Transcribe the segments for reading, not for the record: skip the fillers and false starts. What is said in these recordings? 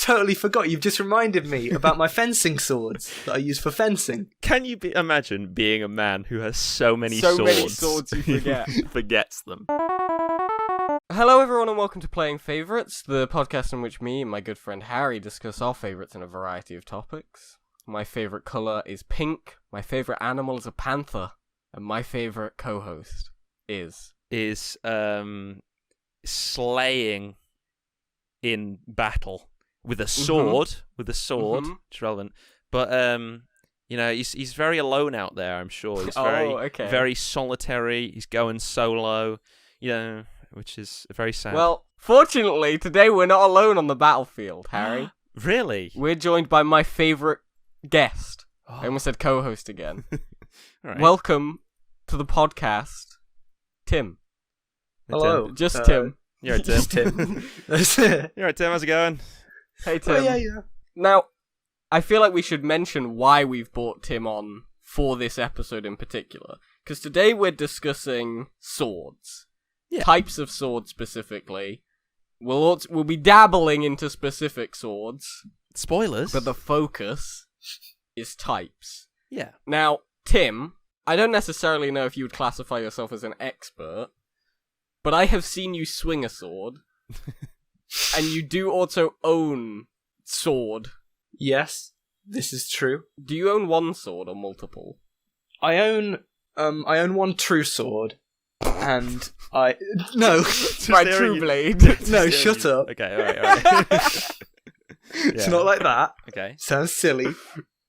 totally forgot. You've just reminded me about my fencing swords that I use for fencing. Can you imagine being a man who has so many swords you forget. forgets them? Hello everyone and welcome to Playing Favourites, the podcast in which me and my good friend Harry discuss our favourites in a variety of topics. My favourite colour is pink, my favourite animal is a panther, and my favourite co-host is slaying in battle with a sword, which is relevant. But he's very alone out there. I'm sure he's very solitary. He's going solo, which is very sad. Well, fortunately, today we're not alone on the battlefield, Harry. Really? We're joined by my favourite guest. I almost said co-host again. Right. Welcome to the podcast, Tim. Hello. Just Tim. You're right, Tim. You're right, Tim. How's it going? Hey, Tim. Oh, yeah. Now, I feel like we should mention why we've brought Tim on for this episode in particular. Because today we're discussing swords. Yeah. Types of swords specifically. We'll be dabbling into specific swords. Spoilers. But the focus is types. Yeah. Now, Tim, I don't necessarily know if you would classify yourself as an expert, but I have seen you swing a sword, and you do also own sword. Yes, this is true. Do you own one sword or multiple? I own one true sword, and my true blade. No, shut up. Okay, alright. It's not like that. Okay. Sounds silly.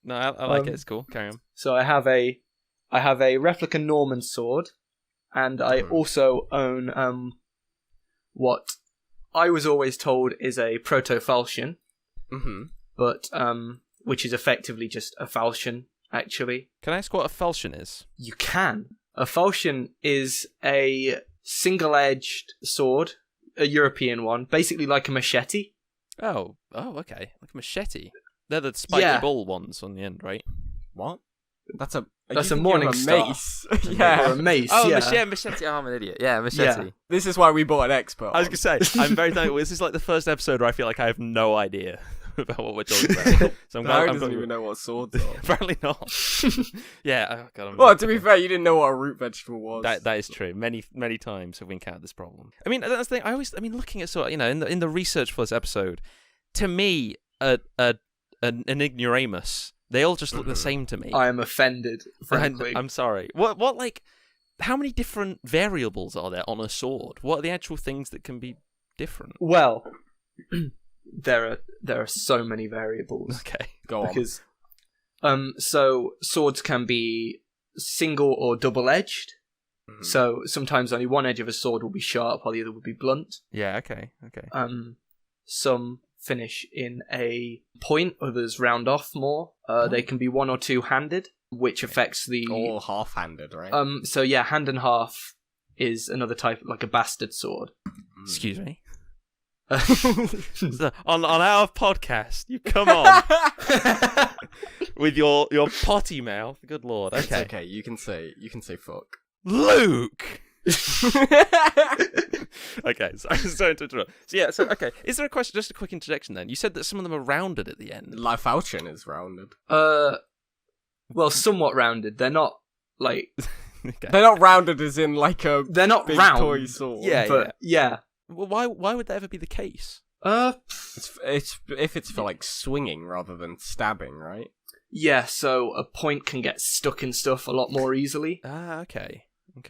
No, I like it. It's cool. Carry on. So I have a replica Norman sword, and I also own what I was always told is a proto-falchion, but which is effectively just a falchion, actually. Can I ask what a falchion is? You can. A falchion is a single-edged sword, a European one, basically like a machete. Oh, okay. Like a machete. They're the spiky ball ones on the end, right? What? That's a morning star. Mace. Or a mace. Oh, yeah. machete. Oh, I'm an idiot. Yeah, machete. Yeah. This is why we bought an expert. I was gonna say, I'm very thankful. This is like the first episode where I feel like I have no idea about what we're talking about. So I'm glad Harry doesn't even know what swords are. Apparently not. Yeah. Oh God. Well, to be fair, you didn't know what a root vegetable was. That is true. Many times have we encountered this problem. I mean, that's the thing. Looking at in the research for this episode, to me, an ignoramus. They all just look the same to me. I am offended, frankly. I'm sorry. What how many different variables are there on a sword? What are the actual things that can be different? Well, there are so many variables. Okay, go on. Because so swords can be single or double-edged. So sometimes only one edge of a sword will be sharp while the other will be blunt. Yeah, okay. Some finish in a point, others round off more. They can be one or two-handed, which affects the... Or half-handed, right? So yeah, hand and half is another type, like a bastard sword. Excuse me? So, on our podcast, you come on with your potty mouth. Good lord. Okay. It's okay. You can say fuck. Luke! Okay, sorry to interrupt. So okay, is there a question? Just a quick interjection. Then you said that some of them are rounded at the end. Life falchion is rounded. Well, somewhat rounded. They're not like Okay. They're not rounded as in like a. They're not big round. toy sword. Yeah. Well, why would that ever be the case? It's if it's for like swinging rather than stabbing, right? Yeah. So a point can get stuck in stuff a lot more easily. Okay.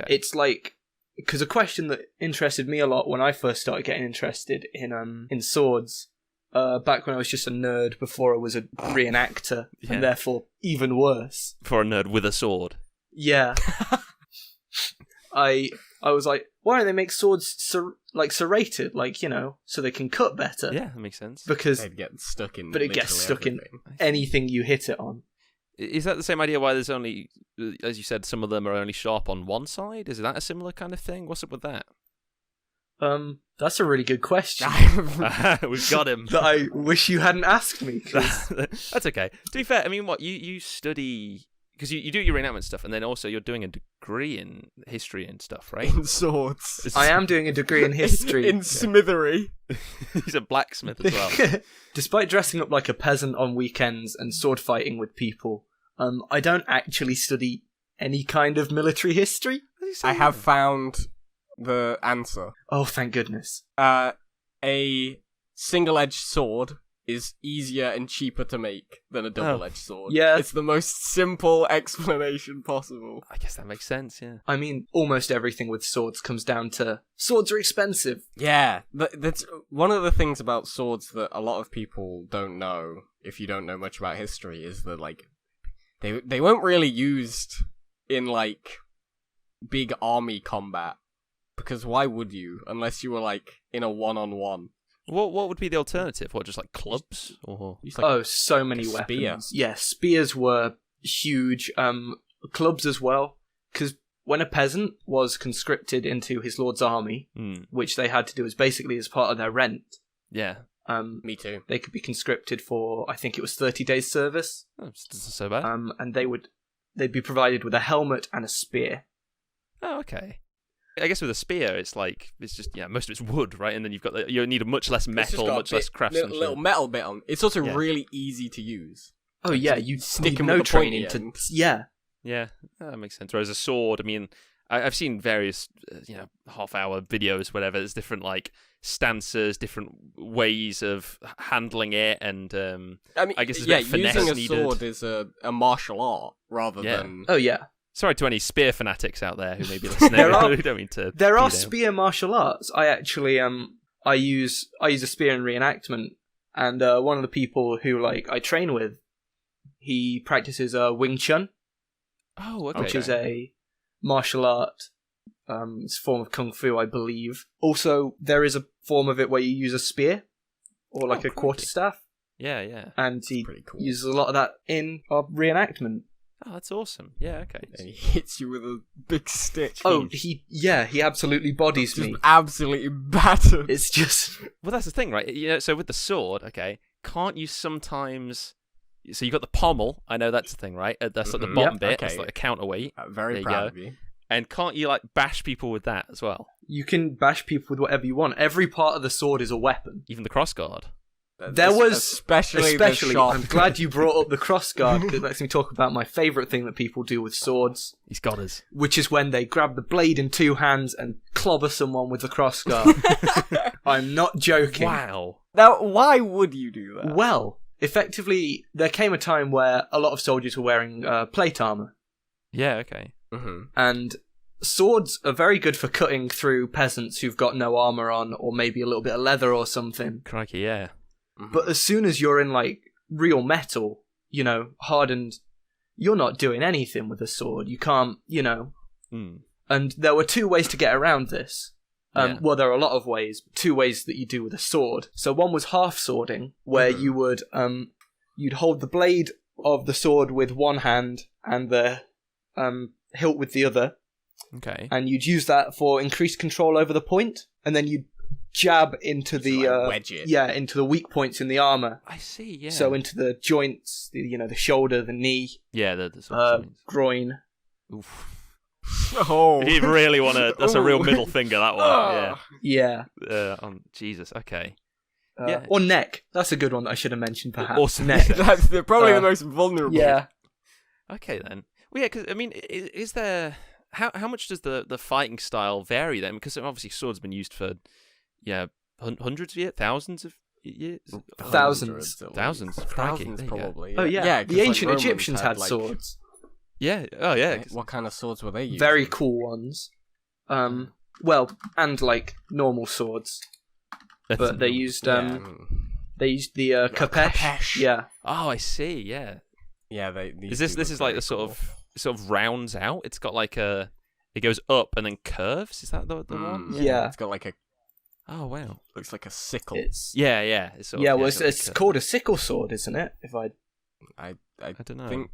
It's like. Because a question that interested me a lot when I first started getting interested in swords, back when I was just a nerd before I was a reenactor, and therefore even worse. For a nerd with a sword. Yeah. I was like, why don't they make swords serrated, so they can cut better? Yeah, that makes sense. Because they'd get stuck in. But it gets stuck in anything you hit it on. Is that the same idea why there's only, as you said, some of them are only sharp on one side? Is that a similar kind of thing? What's up with that? That's a really good question. We've got him. That I wish you hadn't asked me. That's okay. To be fair, I mean, what, you study because you do your reenactment stuff, and then also you're doing a degree in history and stuff, right? In swords. I am doing a degree in history. In smithery. He's a blacksmith as well. Despite dressing up like a peasant on weekends and sword fighting with people, I don't actually study any kind of military history. I have found the answer. Oh, thank goodness. A single-edged sword is easier and cheaper to make than a double-edged sword. Yeah. It's the most simple explanation possible. I guess that makes sense, yeah. I mean, almost everything with swords comes down to swords are expensive. Yeah, that's one of the things about swords that a lot of people don't know, if you don't know much about history, is that, like, they weren't really used in, like, big army combat. Because why would you, unless you were, like, in a one-on-one? What would be the alternative? What, just like clubs? Or So many like weapons. spear. Yeah, spears were huge. Clubs as well. Because when a peasant was conscripted into his lord's army, which they had to do as basically as part of their rent. Yeah. Me too. They could be conscripted for, I think it was 30 days service. Oh, it's not so bad. And they'd be provided with a helmet and a spear. Oh, okay. I guess with a spear, it's just most of it's wood, right? And then you need a much less metal, much less craftsmanship. Little metal bit on. It's also really easy to use. Oh yeah, you stick need him no with the training pointy to. end. Yeah. Yeah, that makes sense. Whereas a sword, I mean, I've seen various, half-hour videos, whatever. There's different stances, different ways of handling it, and I guess there's a bit of finesse using a needed. sword is a martial art rather than. Oh yeah. Sorry to any spear fanatics out there who may be listening. Don't mean to. There are spear martial arts. I actually I use a spear in reenactment, and one of the people who I train with, he practices Wing Chun. Oh, okay. Which is a martial art. It's a form of kung fu, I believe. Also, there is a form of it where you use a spear or a quarterstaff. Yeah, yeah. And he cool. uses a lot of that in our reenactment. Oh, that's awesome. Yeah, okay. And he hits you with a big stick. Oh, he absolutely bodies me. Absolutely battered. It's just... Well, that's the thing, right? So with the sword, okay, can't you sometimes... So you got the pommel, I know that's the thing, right? That's the bottom bit, okay. It's a counterweight. Very proud of you. And can't you bash people with that as well? You can bash people with whatever you want. Every part of the sword is a weapon. Even the crossguard. There was especially the shot. I'm glad you brought up the crossguard because it lets me talk about my favourite thing that people do with swords. He's got us. Which is when they grab the blade in two hands and clobber someone with the crossguard. I'm not joking. Wow. Now, why would you do that? Well, effectively, there came a time where a lot of soldiers were wearing plate armour. Yeah, okay. Mm-hmm. And swords are very good for cutting through peasants who've got no armour on, or maybe a little bit of leather or something. Crikey, yeah. But as soon as you're in real metal, hardened, you're not doing anything with a sword. You can't, And there were two ways to get around this. Well, there are a lot of ways. Two ways that you do with a sword. So one was half swording, where you would you'd hold the blade of the sword with one hand and the hilt with the other. Okay. And you'd use that for increased control over the point, and then you'd jab into wedge it. into the weak points in the armor. I see. Yeah. So into the joints, the shoulder, the knee, yeah, the sort of groin. Oof. Oh, If you really want to, that's a real middle finger. That one. Yeah. Jesus. Okay. Or neck. That's a good one that I should have mentioned. Perhaps Awesome. neck. that's probably the most vulnerable. Yeah. Okay then. Well, yeah, because I mean, is there how much does the fighting style vary then? Because obviously swords have been used for hundreds of years, thousands of years, Thousands, crikey. Probably. Oh yeah, the ancient Egyptians had swords. Yeah. Oh yeah. What kind of swords were they using? Very cool ones. Well, and normal swords, but they used the kapesh. Yeah. Oh, I see. Yeah. Yeah. This is the sort of rounds out. It's got it goes up and then curves. Is that the one? Yeah. It's got a. Oh wow. Looks like a sickle. It's It's called a sickle sword, isn't it? I don't know. think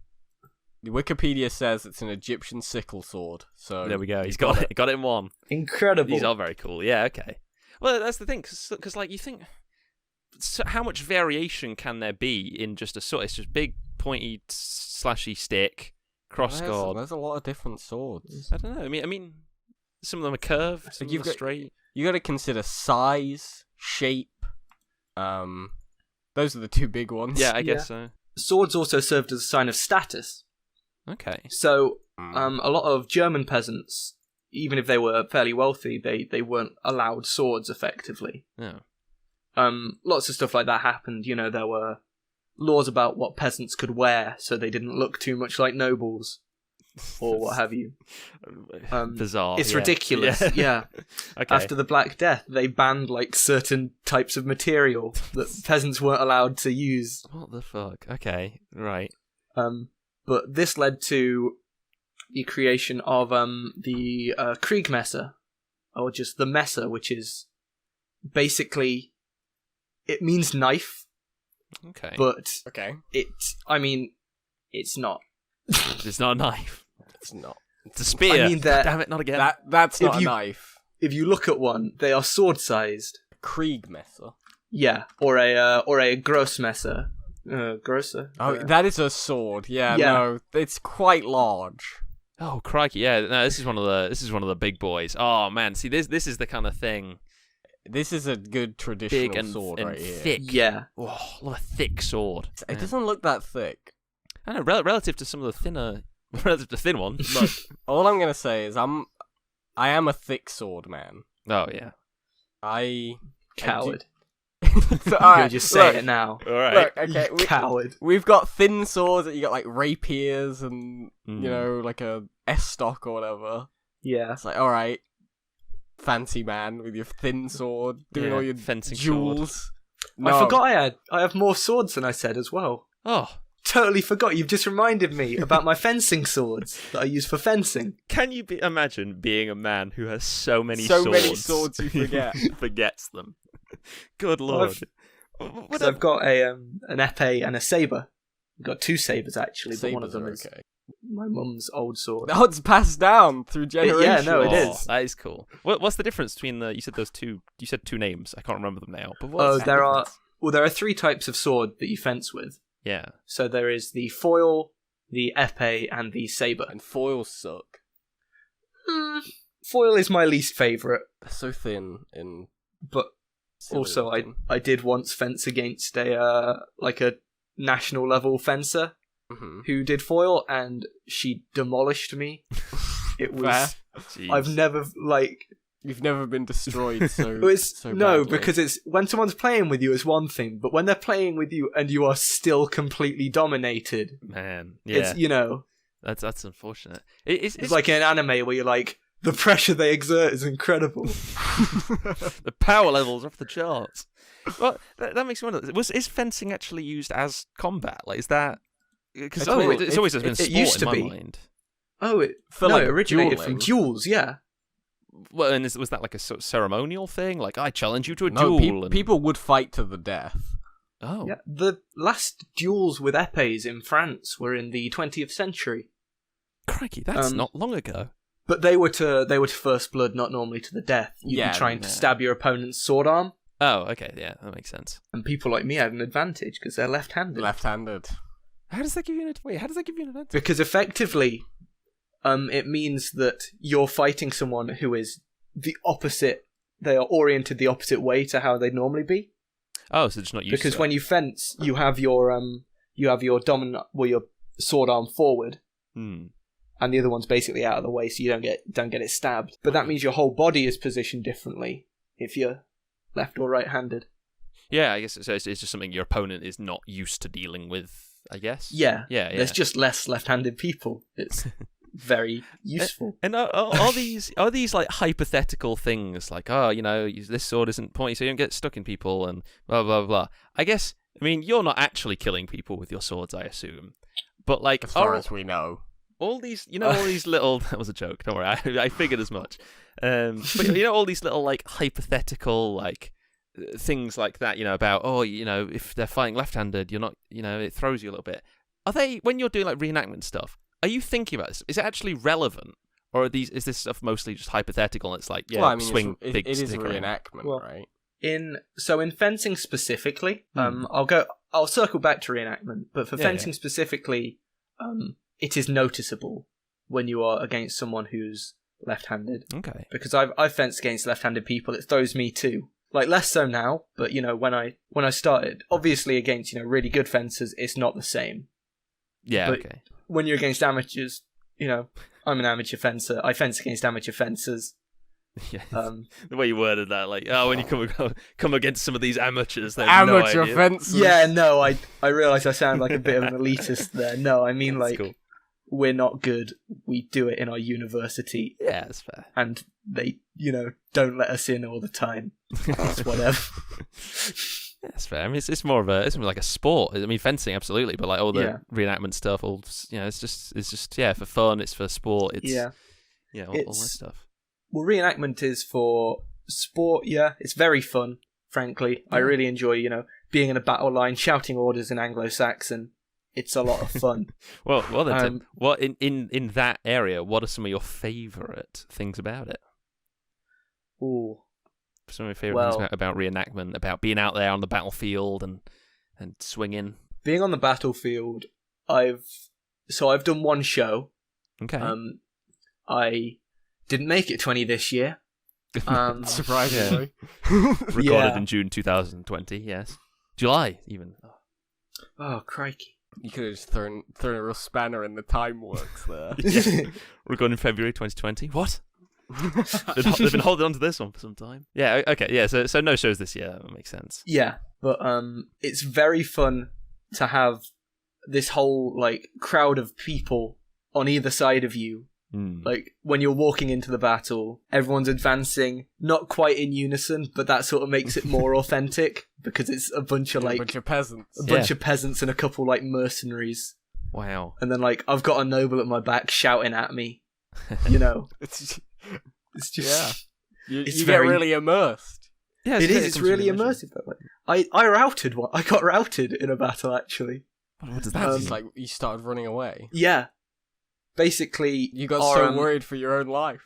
Wikipedia says it's an Egyptian sickle sword. So there we go. He's got it. Got it in one. Incredible. These are very cool. Yeah. Okay. Well, that's the thing, because you think, so how much variation can there be in just a sword? It's just big, pointy, slashy stick. crossguard. There's a lot of different swords. I don't know. I mean, some of them are curved, some of them are straight. You got to consider size, shape. Those are the two big ones. Yeah, I guess so. Swords also served as a sign of status. Okay. So, a lot of German peasants, even if they were fairly wealthy, they weren't allowed swords effectively. Yeah. Lots of stuff like that happened. There were laws about what peasants could wear, so they didn't look too much like nobles, or what have you. Bizarre. It's ridiculous. Yeah. Okay. After the Black Death, they banned certain types of material that peasants weren't allowed to use. What the fuck? Okay, right. But this led to the creation of the Kriegmesser, or just the Messer, which is basically, it means knife. Okay. But it's not. It's not a knife. It's not. It's a spear. I mean, damn it, not again. That's not a knife. If you look at one, they are sword-sized. Kriegmesser. Yeah, or a Grossmesser. Grosser. Oh, that is a sword. Yeah, no, it's quite large. Oh crikey! Yeah, no, this is one of the big boys. Oh man, see this is the kind of thing. This is a good traditional big and, sword and right here. Thick. Yeah. Oh, a lot of thick sword. It doesn't look that thick. I know, relative to some of the thin ones. Look, all I'm gonna say is I am a thick sword man. Oh yeah. Coward. Alright, You'll just say it now. All right. Look, okay, Coward. We've got thin swords that you got like rapiers and like a S-stock or whatever. Yeah. It's like, all right, fancy man with your thin sword doing all your fencing duels. No. I forgot I have more swords than I said as well. Oh. Totally forgot. You've just reminded me about my fencing swords that I use for fencing. Can you imagine being a man who has so many swords you forget? Forgets them. Good lord. I've got an épée and a saber. I've got two sabers actually, but one of them is my mum's old sword. Oh, it's passed down through generations. Yeah, no, it is. That is cool. What's the difference between you said those two? You said two names. I can't remember them now. But there are three types of sword that you fence with. Yeah. So there is the foil, the épée, and the saber. And foils suck. Foil is my least favourite. They're so thin and. But also, I did once fence against a national level fencer who did foil, and she demolished me. It was. I've never You've never been destroyed so no, badly. because it's when someone's playing with you is one thing, but when they're playing with you and you are still completely dominated, man, yeah, it's that's unfortunate. It's like an anime where you're like, the pressure they exert is incredible. The power levels off the charts. Well, that makes me wonder: is fencing actually used as combat? Like, is that because it's always been sport used to in be. my mind. Oh, it originated from duels, yeah. Well, and was that like a sort of ceremonial thing? Like, I challenge you to a duel. People would fight to the death. Oh. Yeah, the last duels with épées in France were in the 20th century. Crikey, that's not long ago. But they were to first blood, not normally to the death. You'd be trying to stab your opponent's sword arm. Oh, okay, yeah, that makes sense. And people like me had an advantage because they're left-handed. Left-handed. How does that give you an advantage? Because effectively, it means that you're fighting someone who is the opposite. They are oriented the opposite way to how they'd normally be. Oh, so it's not used because to when you fence, you have your dominant, your sword arm forward, and the other one's basically out of the way, so you don't get it stabbed. But that means your whole body is positioned differently if you're left or right-handed. Yeah, I guess it's just something your opponent is not used to dealing with. I guess. Yeah. There's just less left-handed people. It's very useful. And are these like hypothetical things like, this sword isn't pointy so you don't get stuck in people and blah blah blah. I mean you're not actually killing people with your swords, I assume. But like as far as we know. All these all these little that was a joke, don't worry, I figured as much. But all these little like hypothetical like things like that, about if they're fighting left-handed, you're not, it throws you a little bit. Are they, when you're doing like reenactment stuff, are you thinking about this? Is it actually relevant, or is this stuff mostly just hypothetical? And it's like, swing big. It is a reenactment, right? In fencing specifically, I'll circle back to reenactment, but for fencing specifically, it is noticeable when you are against someone who's left-handed. Okay. Because I've fenced against left-handed people, it throws me too. Like, less so now, but, when I started, obviously against, really good fencers, it's not the same. Yeah, but okay. when you're against amateurs, I'm an amateur fencer. I fence against amateur fencers. Yeah, the way you worded that, like, when you come against some of these amateurs, they amateur no idea. fencers. Yeah, no, I realise I sound like a bit of an elitist there. No, I mean, like, cool. We're not good. We do it in our university. Yeah, that's fair. And they, don't let us in all the time. It's whatever. That's fair. I mean, it's more like a sport. I mean, fencing, absolutely, but like all the reenactment stuff, it's just for fun. It's for sport. It's all that stuff. Well, reenactment is for sport. Yeah, it's very fun. Frankly, I really enjoy being in a battle line, shouting orders in Anglo-Saxon. It's a lot of fun. well then, Tim, what in that area? What are some of your favourite things about it? Ooh. Some of your favourite things about reenactment, about being out there on the battlefield and swinging. Being on the battlefield, I've done one show. Okay. I didn't make it 20 this year. Surprisingly. Recorded in June 2020. Yes. July even. Oh crikey! You could have just thrown a real spanner in the time works there. Recorded in February 2020. What? They've been holding on to this one for some time. Yeah, okay, yeah, so no shows this year, that makes sense. Yeah, but it's very fun to have this whole, like, crowd of people on either side of you. Like, when you're walking into the battle, everyone's advancing, not quite in unison, but that sort of makes it more authentic, because it's a bunch of peasants. A bunch of peasants and a couple, like, mercenaries. Wow. And then, like, I've got a noble at my back shouting at me, It's just... You get really immersed. Yeah, it's really immersive that way. I routed one. I got routed in a battle, actually. What does that mean? It's like you started running away. Yeah. Basically, you got so worried for your own life.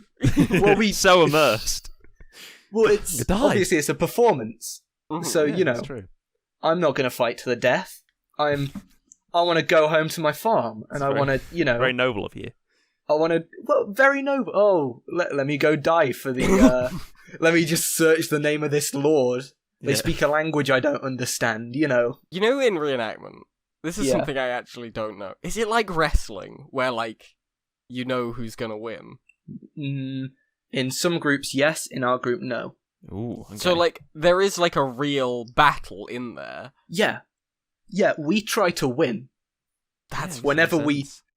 Well, we so immersed. Well, it's obviously it's a performance. Mm-hmm. So that's true. I'm not going to fight to the death. I want to go home to my farm, and I want to, very noble of you. I want to, very noble. Oh, let me go die for the. Let me just search the name of this lord. They speak a language I don't understand. You know, in reenactment, this is something I actually don't know. Is it like wrestling, where like you know who's gonna win? In some groups, yes. In our group, no. Ooh. Okay. So like there is like a real battle in there. Yeah. We try to win. That's whenever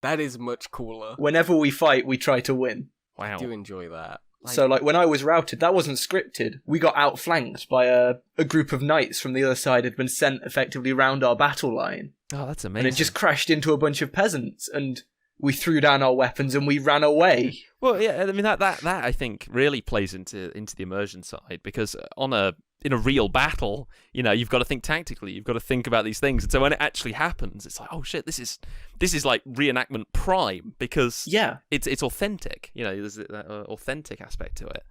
That is much cooler. Whenever we fight, we try to win. Wow. I do enjoy that. So, like, when I was routed, that wasn't scripted. We got outflanked by a group of knights from the other side had been sent effectively round our battle line. Oh, that's amazing. And it just crashed into a bunch of peasants, and we threw down our weapons and we ran away. Well, yeah, I mean, that I think really plays into the immersion side, because in a real battle, you've got to think tactically, you've got to think about these things, and so when it actually happens, it's like, oh shit, this is like reenactment prime, because it's authentic. There's that authentic aspect to it,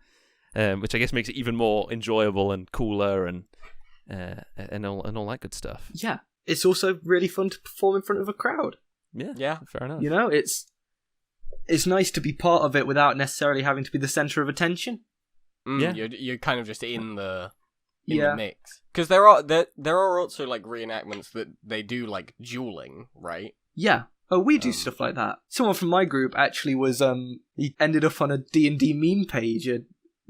which I guess makes it even more enjoyable and cooler and all that good stuff. Yeah, it's also really fun to perform in front of a crowd. Yeah, fair enough. It's nice to be part of it without necessarily having to be the center of attention. You're kind of just in the mix, because there are also like reenactments that they do like dueling, right? Yeah. Oh, we do stuff like that. Someone from my group actually was he ended up on a D&D meme page, a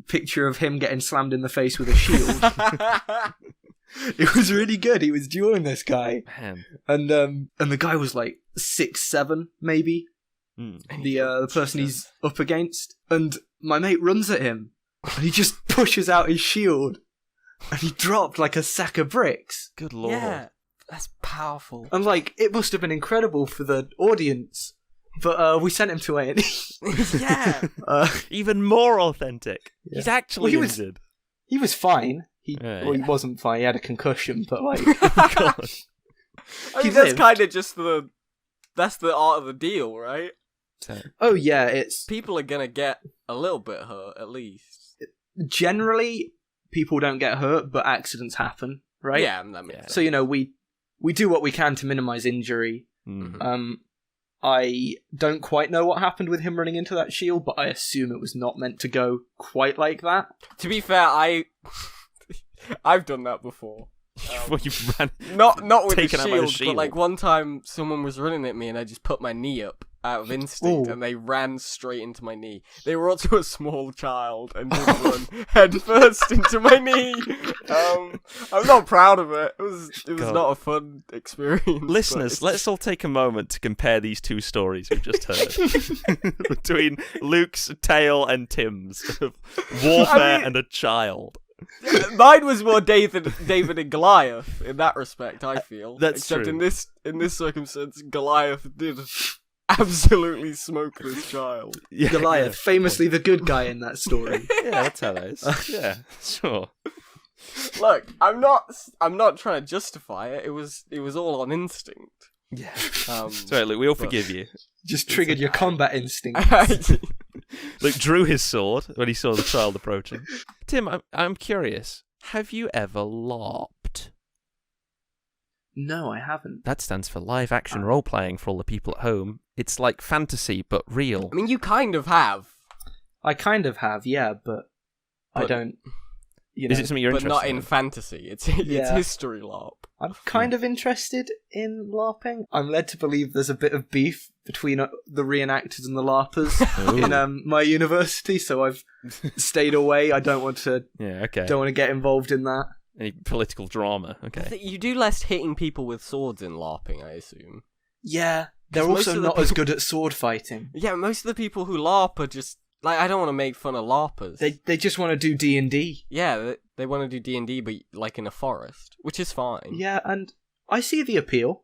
picture of him getting slammed in the face with a shield. It was really good. He was dueling this guy, and the guy was like 6'7", maybe. The person he's up against, and my mate runs at him, and he just pushes out his shield. And he dropped like a sack of bricks. Good lord. Yeah, that's powerful. And like, it must have been incredible for the audience. But we sent him to A&E. Yeah. Even more authentic. Yeah. He's actually injured. He was fine. He wasn't fine. He had a concussion, but like... God. I mean, that's kind of just that's the art of the deal, right? Oh yeah, it's... People are gonna get a little bit hurt, at least. Generally... People don't get hurt, but accidents happen, right? Yeah, that makes sense. So, we do what we can to minimize injury. Mm-hmm. I don't quite know what happened with him running into that shield, but I assume it was not meant to go quite like that. To be fair, I've done that before. Well, you ran. Not with the shield, but like one time someone was running at me and I just put my knee up out of instinct and they ran straight into my knee. They were also a small child and did run head first into my knee. I'm not proud of it. It was not a fun experience. Listeners, let's all take a moment to compare these two stories we've just heard between Luke's tale and Tim's of warfare and a child. Mine was more David and Goliath in that respect, I feel. Except true. in this circumstance, Goliath did absolutely smoke this child. Yeah, Goliath, famously the good guy in that story. Yeah, that's how that is. Yeah, sure. Look, I'm not trying to justify it. It was all on instinct. Yeah. Sorry, Luke, we all forgive you. Just triggered your combat instinct. Luke drew his sword when he saw the child approaching. Tim, I'm curious. Have you ever LARPed? No, I haven't. That stands for live action role playing for all the people at home. It's like fantasy but real. I mean, you kind of have. I kind of have, yeah, but I don't. Is it something you're interested in? But not in fantasy. It's history LARP. I'm kind of interested in LARPing. I'm led to believe there's a bit of beef between the reenactors and the LARPers in my university, so I've stayed away. I don't want to. Don't want to get involved in that. Any political drama? Okay. You do less hitting people with swords in LARPing, I assume. Yeah, they're also not as good at sword fighting. Yeah, most of the people who LARP are just like, I don't want to make fun of LARPers. They just want to do D&D. Yeah, they want to do D&D, but like in a forest, which is fine. Yeah, and I see the appeal.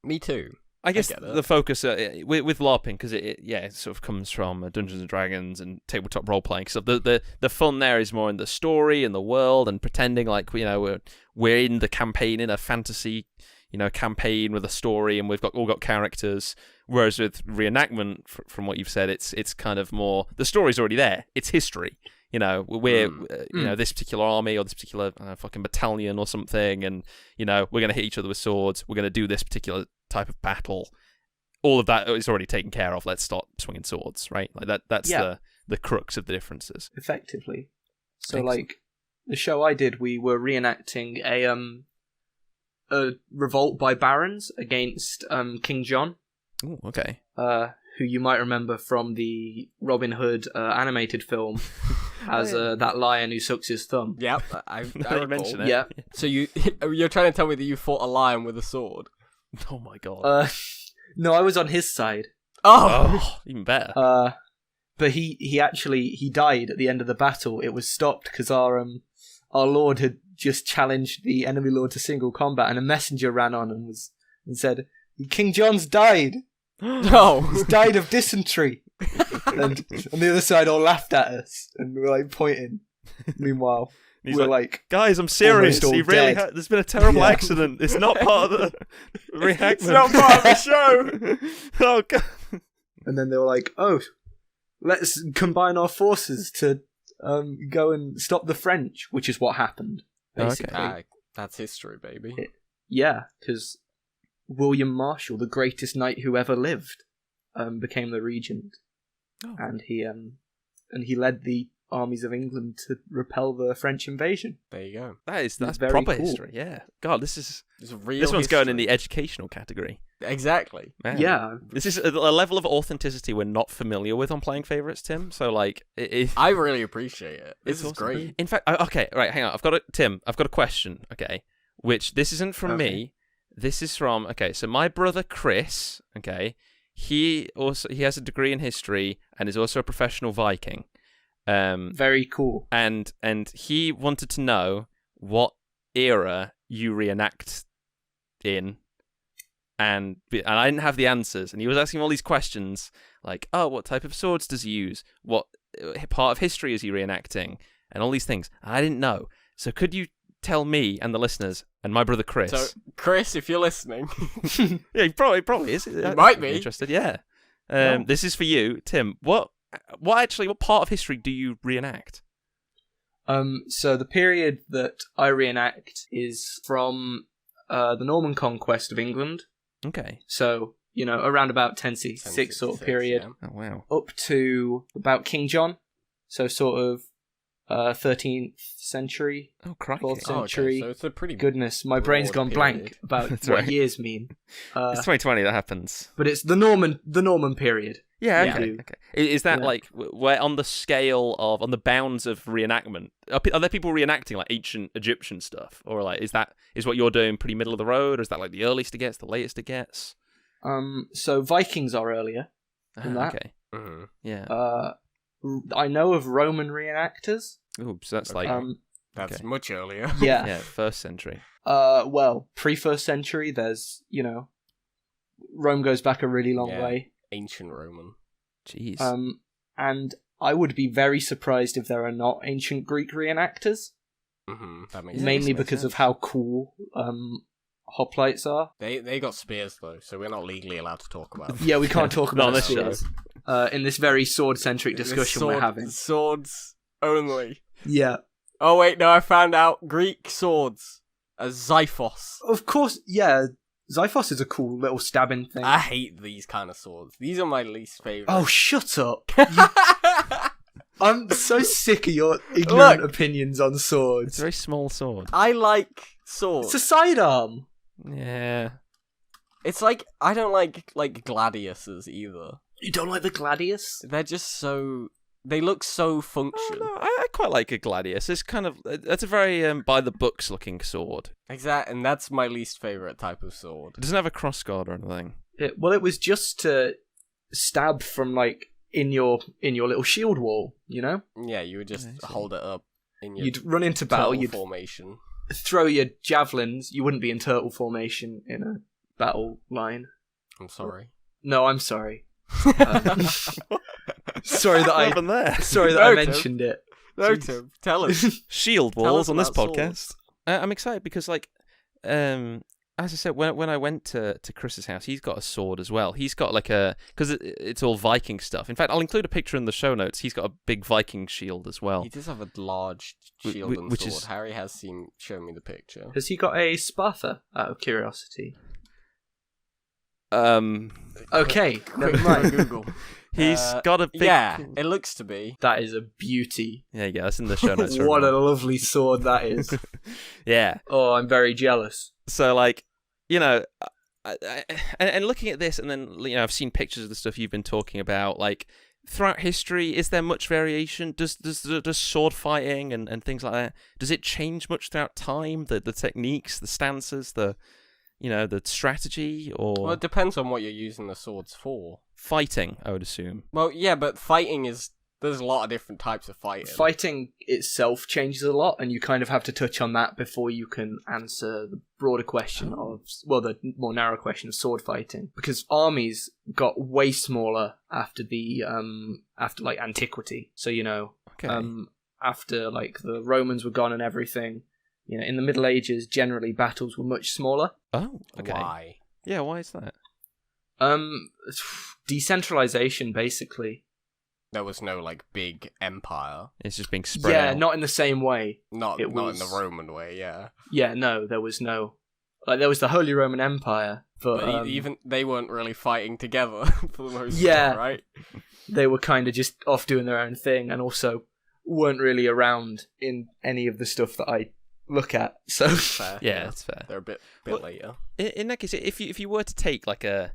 Me too. I guess the focus with LARPing, because it sort of comes from Dungeons and Dragons and tabletop role playing. So the fun there is more in the story and the world and pretending like we're in the campaign, in a fantasy campaign with a story, and we've all got characters. Whereas with reenactment, from what you've said, it's kind of more the story's already there. It's history. We're this particular army or this particular fucking battalion or something, and we're gonna hit each other with swords. We're gonna do this particular type of battle. All of that is already taken care of. Let's start swinging swords, right? Like that's the crux of the differences. Effectively. So like the show I did, we were reenacting a revolt by barons against King John. Oh, okay. Who you might remember from the Robin Hood animated film as that lion who sucks his thumb. Yep, I mentioned it. Yeah. So you're trying to tell me that you fought a lion with a sword? Oh my god. No, I was on his side. Oh, even better. But he died at the end of the battle. It was stopped because our lord had just challenged the enemy lord to single combat, and a messenger ran on and said, "King John's died. No, he's died of dysentery." And on the other side, all laughed at us, and we were like pointing. Meanwhile, we're like, "Guys, I'm serious. He really there's been a terrible accident. It's not part of the reenactment. It's not part of the show." Oh god. And then they were like, "Oh, let's combine our forces to go and stop the French," which is what happened. Basically, okay. That's history, baby. Because William Marshall, the greatest knight who ever lived, became the regent, and he led the armies of England to repel the French invasion. There you go. That's proper cool. history. Yeah, God, this one's history. going in the educational category. Exactly. Man. Yeah, this is a level of authenticity we're not familiar with on Playing Favorites, Tim. So like, I really appreciate it. This is awesome. great. In fact, okay, right, hang on. I've got a question. Okay, which this isn't from me. This is from so my brother Chris. Okay, he has a degree in history and is also a professional Viking. Very cool. And he wanted to know what era you reenact in. And I didn't have the answers, and he was asking all these questions, like, oh, what type of swords does he use? What part of history is he reenacting? And all these things. And I didn't know. So could you tell me and the listeners and my brother Chris? So, Chris, if you're listening... Yeah, he probably is. He might be. Interested, yeah. This is for you, Tim. What part of history do you reenact? So the period that I reenact is from the Norman conquest of England. Okay. So around about 1066 sort of period. Yeah. Oh wow. Up to about King John, so sort of 13th century, Oh crikey. 12th century. So it's a pretty Goodness, my brain's gone broad blank period. about That's what right. years mean. It's 2020. That happens. But it's the Norman period. Yeah. Yeah. Okay. Okay. Is that Yeah. like where on the scale of on the bounds of reenactment? Are there people reenacting like ancient Egyptian stuff, or like is what you're doing pretty middle of the road, or is that like the earliest it gets, the latest it gets? So Vikings are earlier than that. Okay. Mhm. Yeah. I know of Roman reenactors. Ooh, so that's like That's Okay. much earlier. Yeah. yeah, 1st century. Well, pre-first century, there's, Rome goes back a really long Yeah. way. Ancient Roman. Jeez. And I would be very surprised if there are not ancient Greek reenactors, That makes mainly sense. because of how cool hoplites are. They got spears though, so we're not legally allowed to talk about them. Yeah, we can't talk Not on about this spears in this very sword-centric discussion we're having. Swords only. Yeah. Oh wait, no, I found out Greek swords. A Xiphos. Of course, yeah. Xiphos is a cool little stabbing thing. I hate these kind of swords. These are my least favorite. Oh, shut up. I'm so sick of your ignorant opinions on It's swords. a very small sword. I like swords. It's a sidearm. Yeah. It's like I don't like gladiuses either. You don't like the gladius? They're just so they look so Oh, function. no, I quite like a gladius. It's kind of that's a very by the books looking sword. Exactly, and that's my least favorite type of sword. It doesn't have a crossguard or anything. It was just to stab from in your little shield wall. Yeah, you would just I see. hold it up in your You'd run into battle. turtle You'd formation. throw your javelins. You wouldn't be in turtle formation in a battle line. I'm sorry. No, I'm sorry. Sorry that What happened there? Sorry that No, I Tim. mentioned it. No, Jeez. Tim, tell us. Shield Tell walls us on this about podcast. swords. I'm excited because, as I said, when I went to Chris's house, he's got a sword as well. He's got because it's all Viking stuff. In fact, I'll include a picture in the show notes. He's got a big Viking shield as well. He does have a large shield and which sword. is- Harry has shown me the picture. Has he got a Sparta? Out of curiosity. Okay, never Quick mind. Google. He's got a big. Yeah, it looks to be. That is a beauty. There you go. That's in the show notes. for What a everyone. lovely sword that is. Yeah. Oh, I'm very jealous. So and looking at this, and then I've seen pictures of the stuff you've been talking about. Like throughout history, is there much variation? Does sword fighting and things like that? Does it change much throughout time? The techniques, the stances, the strategy, or Well, it depends on what you're using the swords for. fighting? I would assume. Well, yeah, but there's a lot of different types of fighting. Fighting itself changes a lot, and you kind of have to touch on that before you can answer the broader question the more narrow question of sword fighting. Because armies got way smaller after antiquity. So Okay. after the Romans were gone and everything, in the Middle Ages, generally battles were much smaller. Oh. Okay. Why? Yeah. Why is that? Decentralization, basically. There was no big empire. It's just being spread Yeah, out. not in the same way. Not It in was- the Roman way, yeah. Yeah, no, there was no. There was the Holy Roman Empire, but But even they weren't really fighting together for the most Yeah. part, right? they were kind of just off doing their own thing, and also weren't really around in any of the stuff that I look at. So Fair, Yeah, that's fair. They're a bit Well, later. In that case, if you were to take a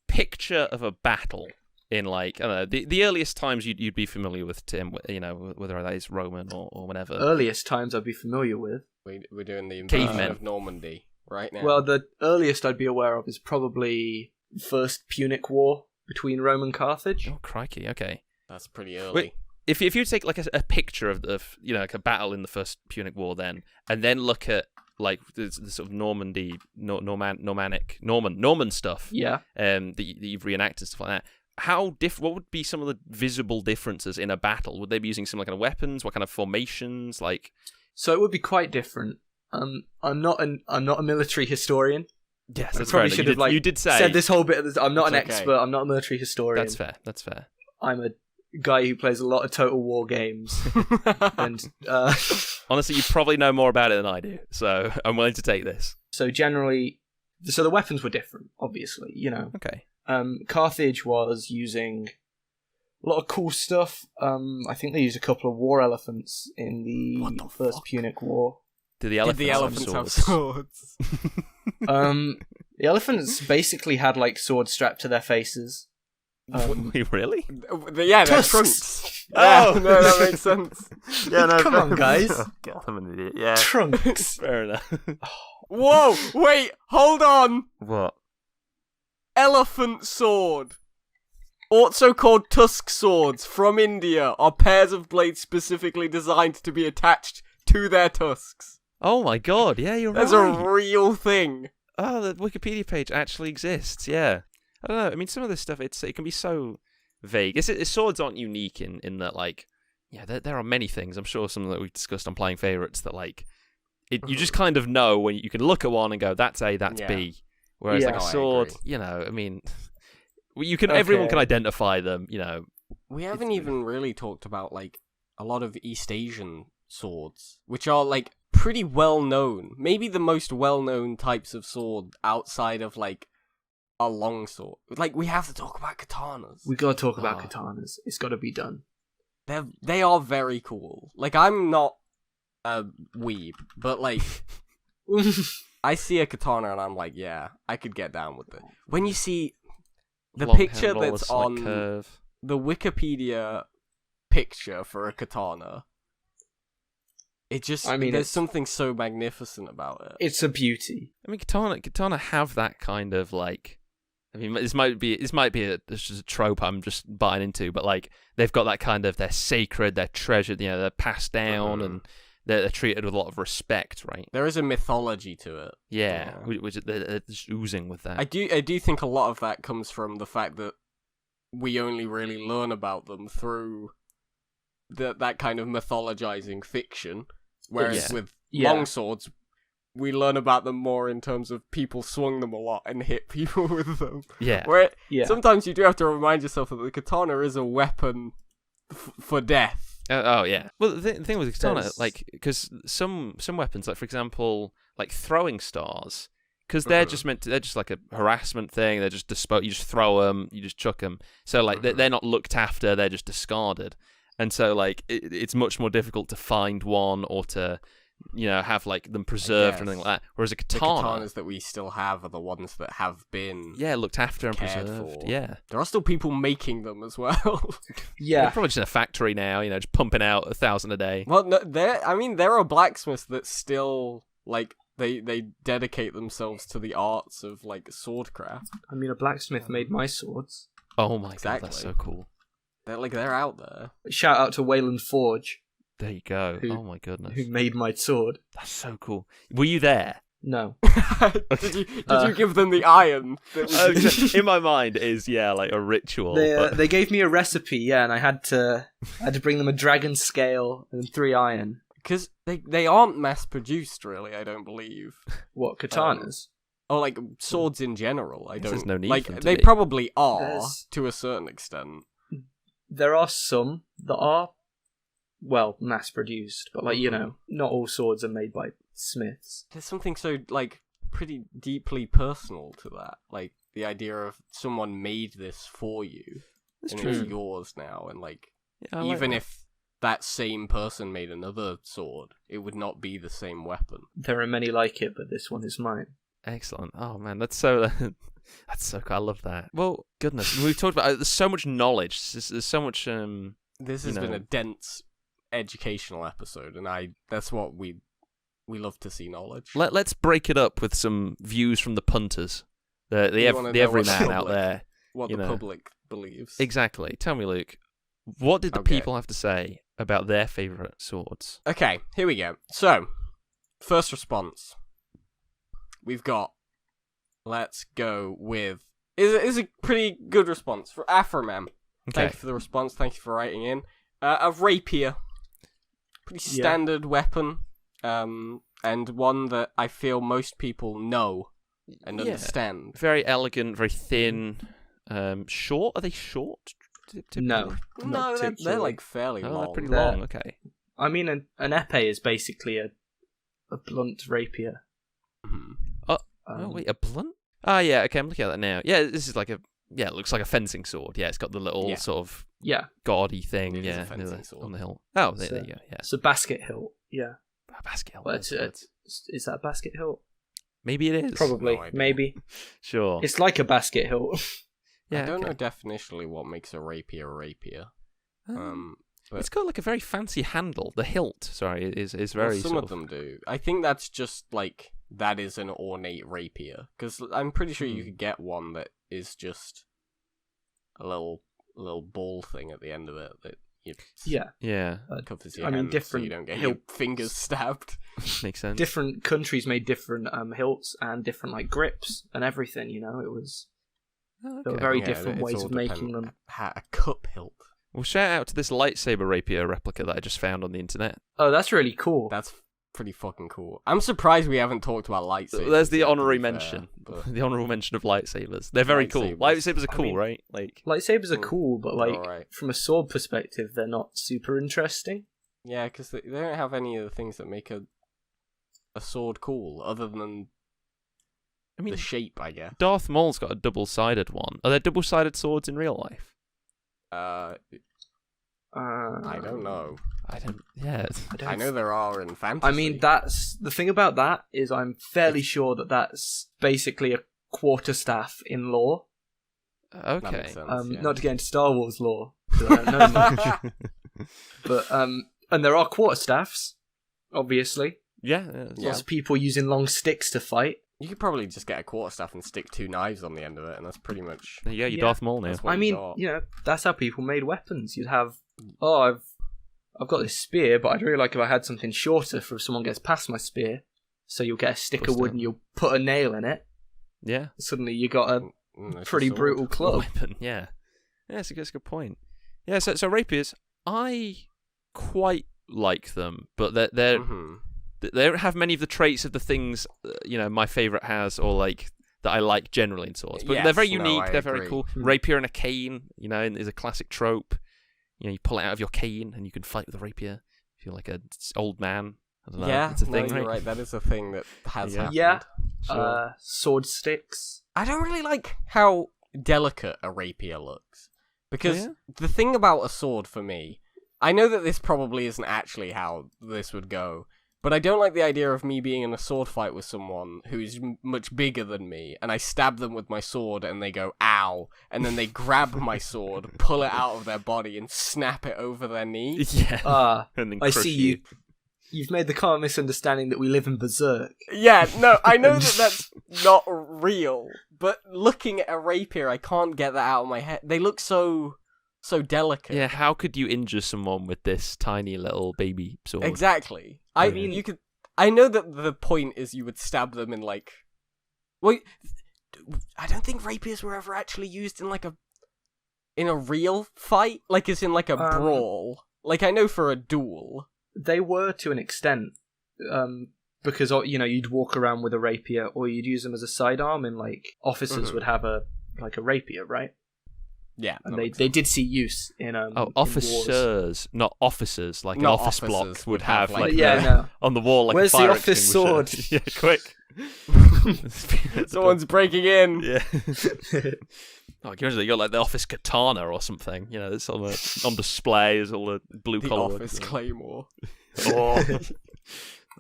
picture of a battle in I don't know, the earliest times you'd be familiar with, Tim, whether that is Roman or whenever. earliest times I'd be familiar with. We're doing the invasion Cavemen. of Normandy right now. Well, the earliest I'd be aware of is probably the First Punic War between Rome and Carthage. Oh crikey! Okay. That's pretty early. Wait, if you take a picture of a battle in the First Punic War, then look at the sort of Normandy, Norman stuff, Yeah. that you've reenacted, stuff like that. What would be some of the visible differences in a battle? Would they be using similar kind of weapons? What kind of formations? So it would be quite different. I'm not a military historian. Yes, I that's probably fair. should You have did say said this whole bit. I'm not an It's okay. expert. I'm not a military historian. That's fair. I'm a guy who plays a lot of Total War games, and Honestly, you probably know more about it than I do, so I'm willing to take this. so generally, So the weapons were different, obviously, Okay. Carthage was using a lot of cool stuff. I think they used a couple of war elephants in the First Punic War. Did the elephants have swords? The elephants basically had like swords strapped to their faces. Wait, really? Yeah, they're trunks. Yeah, no, that makes sense. Yeah, no. Come on, guys. God, I'm an idiot. Yeah. Trunks. Fair enough. Whoa! Wait, hold on. What? Elephant sword. Also called tusk swords from India are pairs of blades specifically designed to be attached to their tusks. Oh my god, yeah, you're That's right. a real thing. Oh, the Wikipedia page actually exists, yeah. I don't know, I mean, some of this stuff, it can be so vague. Swords aren't unique in that, like, yeah, there are many things, I'm sure some that we've discussed on Playing Favourites, that, like, you just kind of know when you can look at one and go, that's A, that's B. Whereas, like, a sword, I mean, everyone can identify them, We haven't even really talked about, like, a lot of East Asian swords, which are, like, pretty well known. Maybe the most well known types of sword outside of, like, a long sword. Like, we have to talk about katanas. We gotta talk about katanas. It's gotta be done. They are very cool. Like, I'm not a weeb, but, like, I see a katana and I'm like, yeah, I could get down with it. When you see the picture that's on the Wikipedia picture for a katana, it just, there's something so magnificent about it. It's a beauty. I mean, katana have that kind of, like, I mean, this might be just a trope I'm just buying into, but, like, they've got that kind of, they're sacred, they're treasured, they're passed down, and they're treated with a lot of respect, right? There is a mythology to it. Yeah, which they're just oozing with that. I do think a lot of that comes from the fact that we only really learn about them through that kind of mythologizing fiction, whereas with long swords, we learn about them more in terms of people swung them a lot and hit people with them. Yeah. Where sometimes you do have to remind yourself that the katana is a weapon for death. Oh yeah. Well, the thing with katana, like, because some weapons, like for example, like throwing stars, because they're just they're just like a harassment thing. They're just you just throw them, you just chuck them. So like they're not looked after. They're just discarded. And so like it's much more difficult to find one or to have like them preserved or anything like that. Whereas a katana, the katanas that we still have are the ones that have been looked after and preserved. For. Yeah, there are still people making them as well. They're probably just in a factory now, just pumping out 1,000 a day. Well, no, there are blacksmiths that still like they dedicate themselves to the arts of like swordcraft. I mean, a blacksmith made my swords. Oh my god, that's so cool. They're out there. Shout out to Wayland Forge. There you go. Oh my goodness. Who made my sword. That's so cool. Were you there? No. Did you give them the iron? In my mind is like a ritual. They gave me a recipe, and I had to bring them a dragon scale and 3 iron. Because they aren't mass produced, really. I don't believe. What, katanas? Or like swords in general. I don't. There's no need like for them to they be. probably are to a certain extent. There are some that are, well, mass-produced, but, like, not all swords are made by smiths. There's something so, like, pretty deeply personal to that. Like, the idea of someone made this for you, it's yours now, and, like, even if that same person made another sword, it would not be the same weapon. There are many like it, but this one is mine. Excellent. Oh, man, that's so... That's so cool. I love that. Well, goodness, we've talked about there's so much knowledge. There's so much. This has been a dense educational episode, and that's what we love to see knowledge. Let's break it up with some views from the punters, the everyman out there. What the public believes. Exactly. Tell me, Luke, what did the people have to say about their favourite swords? Okay, here we go. So, first response. We've got. Let's go with... Is a pretty good response for Afromem. Okay. Thank you for the response. Thank you for writing in. A rapier. Pretty standard weapon. And one that I feel most people know and understand. Very elegant, very thin. Short? Are they short? No, they're like fairly long. They're pretty long, okay. I mean, an épée is basically a blunt rapier. Oh, wait, a blunt Ah, yeah, okay, I'm looking at that now. Yeah, this is like it looks like a fencing sword. Yeah, it's got the little sort of gaudy thing. It is a fencing sword. On the hilt. Oh, there you go. Yeah, it's a basket hilt. Yeah, a basket hilt. But is that a basket hilt? Maybe it is. Probably, maybe. Sure. It's like a basket hilt. I don't know definitionally what makes a rapier a rapier. But it's got like a very fancy handle. The hilt, sorry, is very. Well, some of them do. I think that's just like that is an ornate rapier, because I'm pretty sure you could get one that is just a little ball thing at the end of it that you covers your hand different so you don't get your fingers stabbed. Makes sense. Different countries made different hilts and different like grips and everything. You know, it was there were very different ways of making them. A cup hilt. Well, shout out to this lightsaber rapier replica that I just found on the internet. Oh, that's really cool. That's pretty fucking cool. I'm surprised we haven't talked about lightsabers. There's the honorary mention. The honorable mention of lightsabers. They're very cool. Lightsabers are cool, right? Like lightsabers are cool, but like from a sword perspective, they're not super interesting. Yeah, because they don't have any of the things that make a sword cool, other than the shape, I guess. Darth Maul's got a double-sided one. Are there double-sided swords in real life? I don't know. I know there are in fantasy. I mean, that's the thing about that is I'm fairly sure that's basically a quarterstaff in lore. Okay. Not to get into Star Wars lore, because I don't know much. But and there are quarterstaffs, obviously. Yeah. Lots of people using long sticks to fight. You could probably just get a quarterstaff and stick 2 knives on the end of it, and that's pretty much... Yeah, you're Darth Maul now. I mean, that's how people made weapons. You'd have, I've got this spear, but I'd really like if I had something shorter for if someone gets past my spear. So you'll get a stick of wood and you'll put a nail in it. Yeah. Suddenly you got a pretty brutal club. Weapon, yeah. Yeah, that's a good point. Yeah, so rapiers, I quite like them, but they're they don't have many of the traits of the things my favorite has, or like that I like generally in swords. But they're very unique. They're very cool. Rapier and a cane, is a classic trope. You pull it out of your cane and you can fight with a rapier if you're like an old man. I don't know. Yeah, it's a thing, you're right. That is a thing that has happened. Yeah. Sure. Sword sticks. I don't really like how delicate a rapier looks, because the thing about a sword for me, I know that this probably isn't actually how this would go. But I don't like the idea of me being in a sword fight with someone who's much bigger than me, and I stab them with my sword, and they go, ow, and then they grab my sword, pull it out of their body, and snap it over their knee. Yeah. And then I see you. You've made the common misunderstanding that we live in Berserk. Yeah, no, I know that that's not real, but looking at a rapier, I can't get that out of my head. They look so delicate. Yeah, how could you injure someone with this tiny little baby sword? Exactly. I mean, you could. I know that the point is you would stab them in like. Well, I don't think rapiers were ever actually used in like in a real fight, like as in like a brawl. Like I know for a duel, they were to an extent, because you'd walk around with a rapier, or you'd use them as a sidearm, and like officers would have a rapier, right? Yeah, and they did see use in officers, in not officers. Like not an office block would have like on the wall, like where's a fire the office sword? Yeah, quick! Someone's breaking in. Yeah. Oh, you got like the office katana or something. It's on display as all the blue collar. The office claymore. Oh, that'd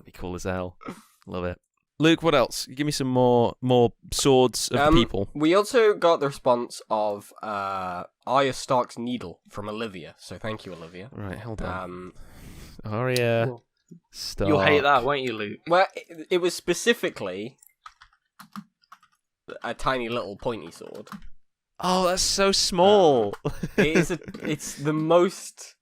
be cool as hell. Love it. Luke, what else? Give me some more swords of people. We also got the response of Arya Stark's needle from Olivia, so thank you, Olivia. Right, hold on. Arya Stark. You'll hate that, won't you, Luke? Well, it was specifically a tiny little pointy sword. Oh, that's so small. It's the most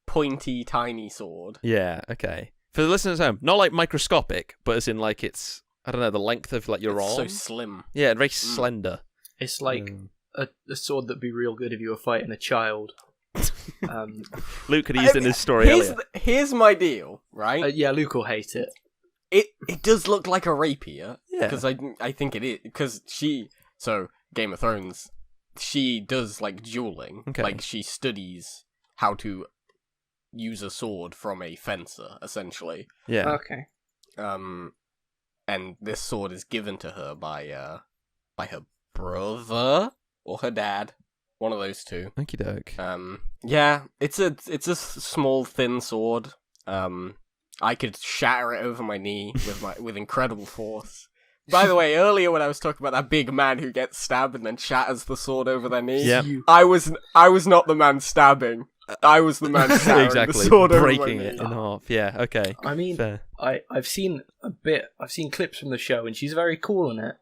pointy, tiny sword. Yeah, okay. For the listeners at home, not like microscopic, but as in like it's, I don't know, the length of like your arm. So slim. Yeah, very slender. It's like a sword that'd be real good if you were fighting a child. Luke could have used it in his story earlier. Here's my deal, right? Yeah, Luke will hate it. It does look like a rapier. Yeah. Because I think it is. Because Game of Thrones, she does like dueling. Okay. Like she studies how to use a sword from a fencer, essentially. Yeah. Okay. And this sword is given to her by by her brother or her dad. One of those two. Okie doke. Yeah, it's a small, thin sword. I could shatter it over my knee with incredible force. By the way, earlier when I was talking about that big man who gets stabbed and then shatters the sword over their knee, yep. I was not the man stabbing. I was the man shattering the sword breaking over my knee. it in half. Yeah, okay. I mean, fair. I've seen clips from the show, and she's very cool in it.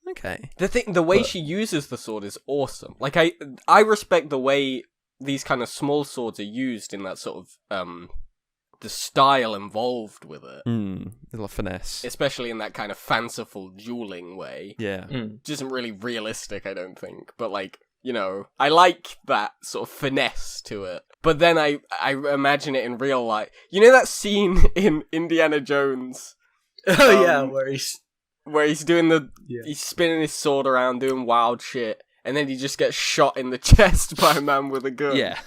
Okay. The way she uses the sword is awesome. Like I respect the way these kind of small swords are used in that sort of the style involved with it. A little finesse. Especially in that kind of fanciful dueling way. Yeah. Which isn't really realistic, I don't think. But like, you know, I like that sort of finesse to it. But then I imagine it in real life. You know that scene in Indiana Jones? Oh yeah, where he's doing he's spinning his sword around doing wild shit, and then he just gets shot in the chest by a man with a gun. Yeah.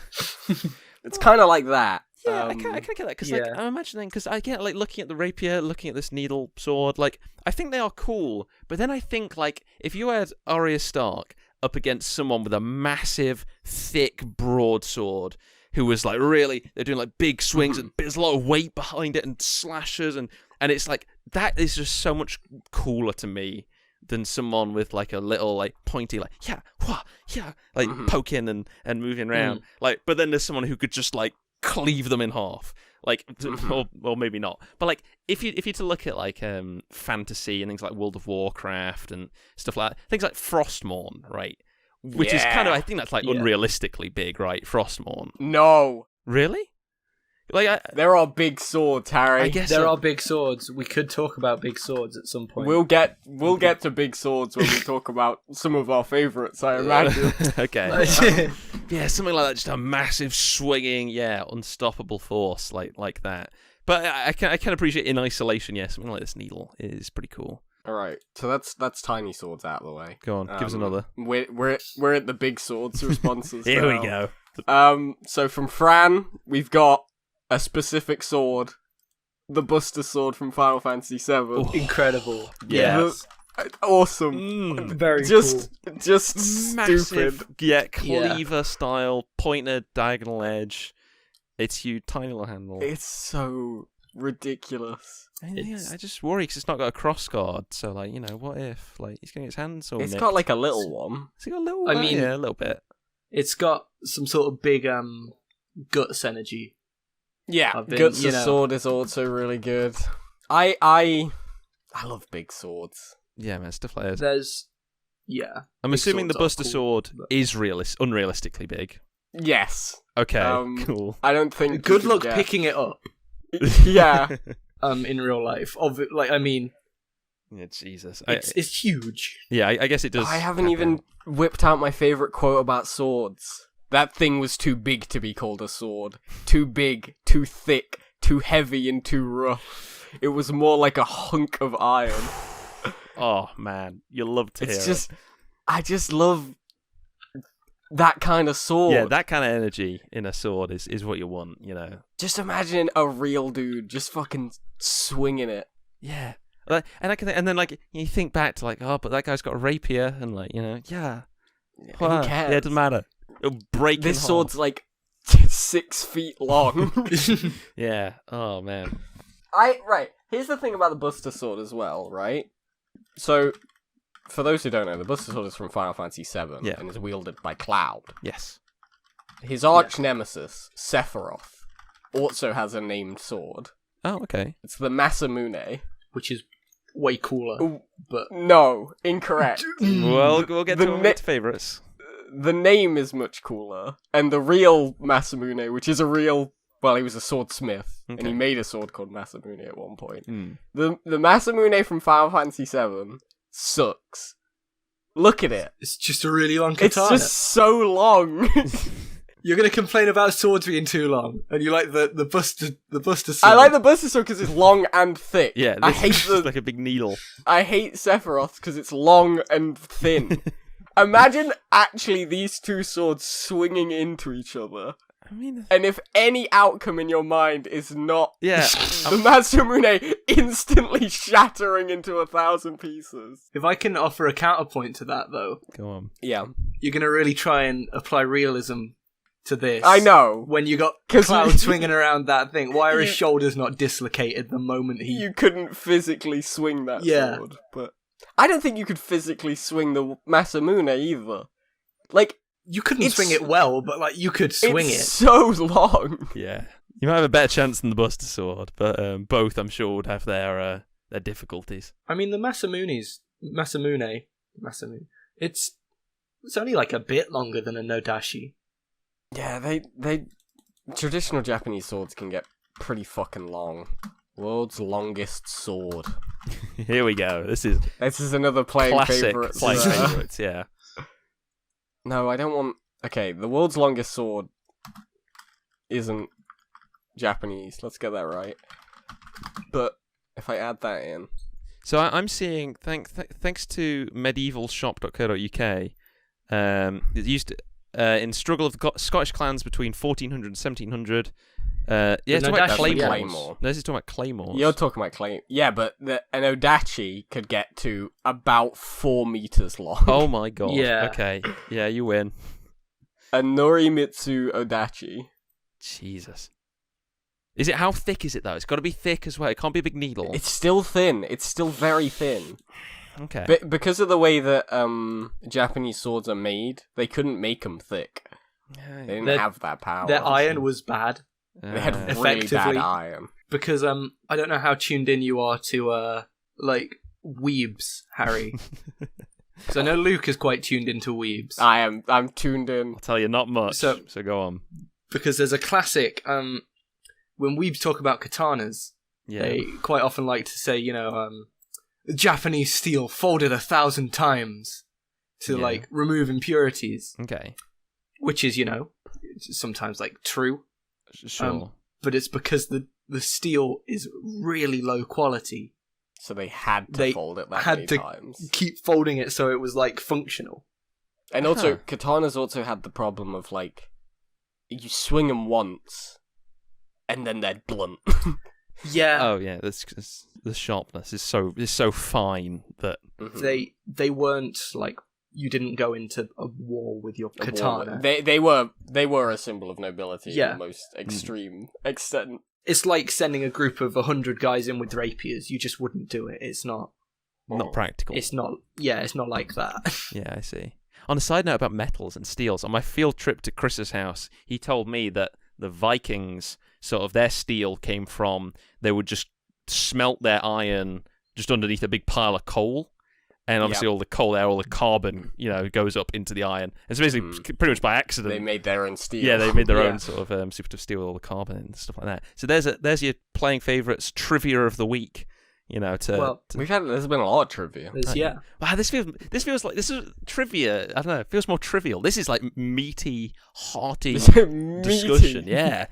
It's kind of like that. Yeah, I kind of get that, because like, I'm imagining, because I get like looking at the rapier, looking at this needle sword, like, I think they are cool, but then I think, like, if you had Arya Stark up against someone with a massive, thick broadsword, who was like really, they're doing like big swings, and there's a lot of weight behind it, and slashes, and it's like, that is just so much cooler to me than someone with like a little like pointy like like poking and moving around. Like, but then there's someone who could just like cleave them in half, like, or maybe not. But like, if you to look at like fantasy and things like World of Warcraft and stuff like that, things like Frostmourne, right? Which is kind of, I think that's like unrealistically big, right? Frostmourne. No, really? Like, there are big swords, Harry. I guess there are big swords. We could talk about big swords at some point. We'll get to big swords when we talk about some of our favourites, I imagine. Okay. Yeah, something like that, just a massive swinging, unstoppable force like that. But I can appreciate in isolation, something like this needle is pretty cool. All right, so that's tiny swords out of the way. Go on, give us another. We're at the big swords responses. Here we go. So from Fran, we've got a specific sword, the Buster Sword from Final Fantasy VII. Oh, incredible. Yes. Awesome. Very just massive, stupid. Cleaver style, pointed diagonal edge. It's you, tiny little handle. It's so ridiculous. I just worry because it's not got a cross guard. So, like, you know, what if like he's getting his hands all It's nicked? got like a little one. It's got a little one. A little bit. It's got some sort of big guts energy. Yeah, Guts' sword is also really good. I love big swords. Yeah, man, stuff like that. There's, I'm assuming the Buster Sword is unrealistically big. Yes. Okay, cool. I don't think. Good luck picking it up. Yeah. In real life, Yeah, Jesus. It's huge. Yeah, I guess it does. I haven't even whipped out my favourite quote about swords. That thing was too big to be called a sword. Too big, too thick, too heavy, and too rough. It was more like a hunk of iron. Oh, man. You'll love to hear it. I just love that kind of sword. Yeah, that kind of energy in a sword is what you want, you know. Just imagine a real dude just fucking swinging it. Yeah. And then, like, you think back to, like, oh, but that guy's got a rapier, and, like, you know, Who cares? Yeah, it doesn't matter. It'll break This in half. sword's, like, 6 feet long. Yeah. Oh, man. Right. Here's the thing about the Buster Sword as well, right? So, for those who don't know, the Buster Sword is from Final Fantasy VII and is wielded by Cloud. Yes. His arch nemesis, Sephiroth, also has a named sword. Oh, okay. It's the Masamune. Which is way cooler. But no, incorrect. Well, we'll get to our favourites. The name is much cooler, and the real Masamune, which is he was a swordsmith, and he made a sword called Masamune at one point. The Masamune from Final Fantasy VII sucks. Look at it. It's just a really long katana. It's just so long. You're going to complain about swords being too long, and you like the Buster Sword. I like the Buster Sword because it's long and thick. Yeah, I hate it's like a big needle. I hate Sephiroth because it's long and thin. Imagine actually these two swords swinging into each other. And if any outcome in your mind is not Yeah. the Masamune instantly shattering into 1,000 pieces. If I can offer a counterpoint to that, though. Go on. Yeah. You're going to really try and apply realism to this. I know. When you got Cloud swinging around that thing. Why are his shoulders not dislocated the moment he... You couldn't physically swing that sword. But I don't think you could physically swing the Masamune either. Like... You couldn't swing it well, but like you could swing it's so long. Yeah. You might have a better chance than the Buster Sword, but both, I'm sure, would have their difficulties. I mean, the Masamune, it's only like a bit longer than a Nodashi. Yeah, they traditional Japanese swords can get pretty fucking long. World's longest sword. Here we go. This is another playing favourites. Classic playing favourites, yeah. No, I don't want... Okay, the world's longest sword isn't Japanese. Let's get that right. But if I add that in... So I'm seeing, thanks to medievalshop.co.uk, it used in struggle of Scottish clans between 1400 and 1700. It's talking about claymores. No, this is talking about claymores. You're talking about claymores. Yeah, but an odachi could get to about 4 meters long. Oh my god. Yeah. Okay. Yeah, you win. A Norimitsu odachi. Jesus. Is it, how thick is it though? It's got to be thick as well. It can't be a big needle. It's still thin. It's still very thin. Okay. Because of the way that Japanese swords are made, they couldn't make them thick. They didn't have that power. Their iron was bad. They had really bad iron. Because I don't know how tuned in you are to like weebs, Harry. Because I know Luke is quite tuned into weebs. I'm tuned in. I'll tell you, not much. So go on. Because there's a classic. When weebs talk about katanas, they quite often like to say, Japanese steel folded 1,000 times to like remove impurities. Okay. Which is, sometimes like true. Sure. But it's because the steel is really low quality. So they had to fold it that many times. Keep folding it so it was like functional. And also, katanas also had the problem of like, you swing them once, and then they're blunt. Yeah. Oh yeah, the sharpness is so fine that they weren't like, you didn't go into a war with your katana. They were a symbol of nobility in the most extreme extent. It's like sending a group of 100 guys in with rapiers. You just wouldn't do it. It's not practical. It's not like that. Yeah, I see. On a side note about metals and steels, on my field trip to Chris's house, he told me that the Vikings, sort of their steel came from, they would just smelt their iron just underneath a big pile of coal. And obviously all the coal there, all the carbon, goes up into the iron. It's basically pretty much by accident. They made their own steel. Yeah, they made their own sort of superstitive steel with all the carbon and stuff like that. So there's your playing favourites trivia of the week. There's been a lot of trivia. Wow, this feels like this is trivia. I don't know. It feels more trivial. This is like meaty, hearty discussion. Yeah.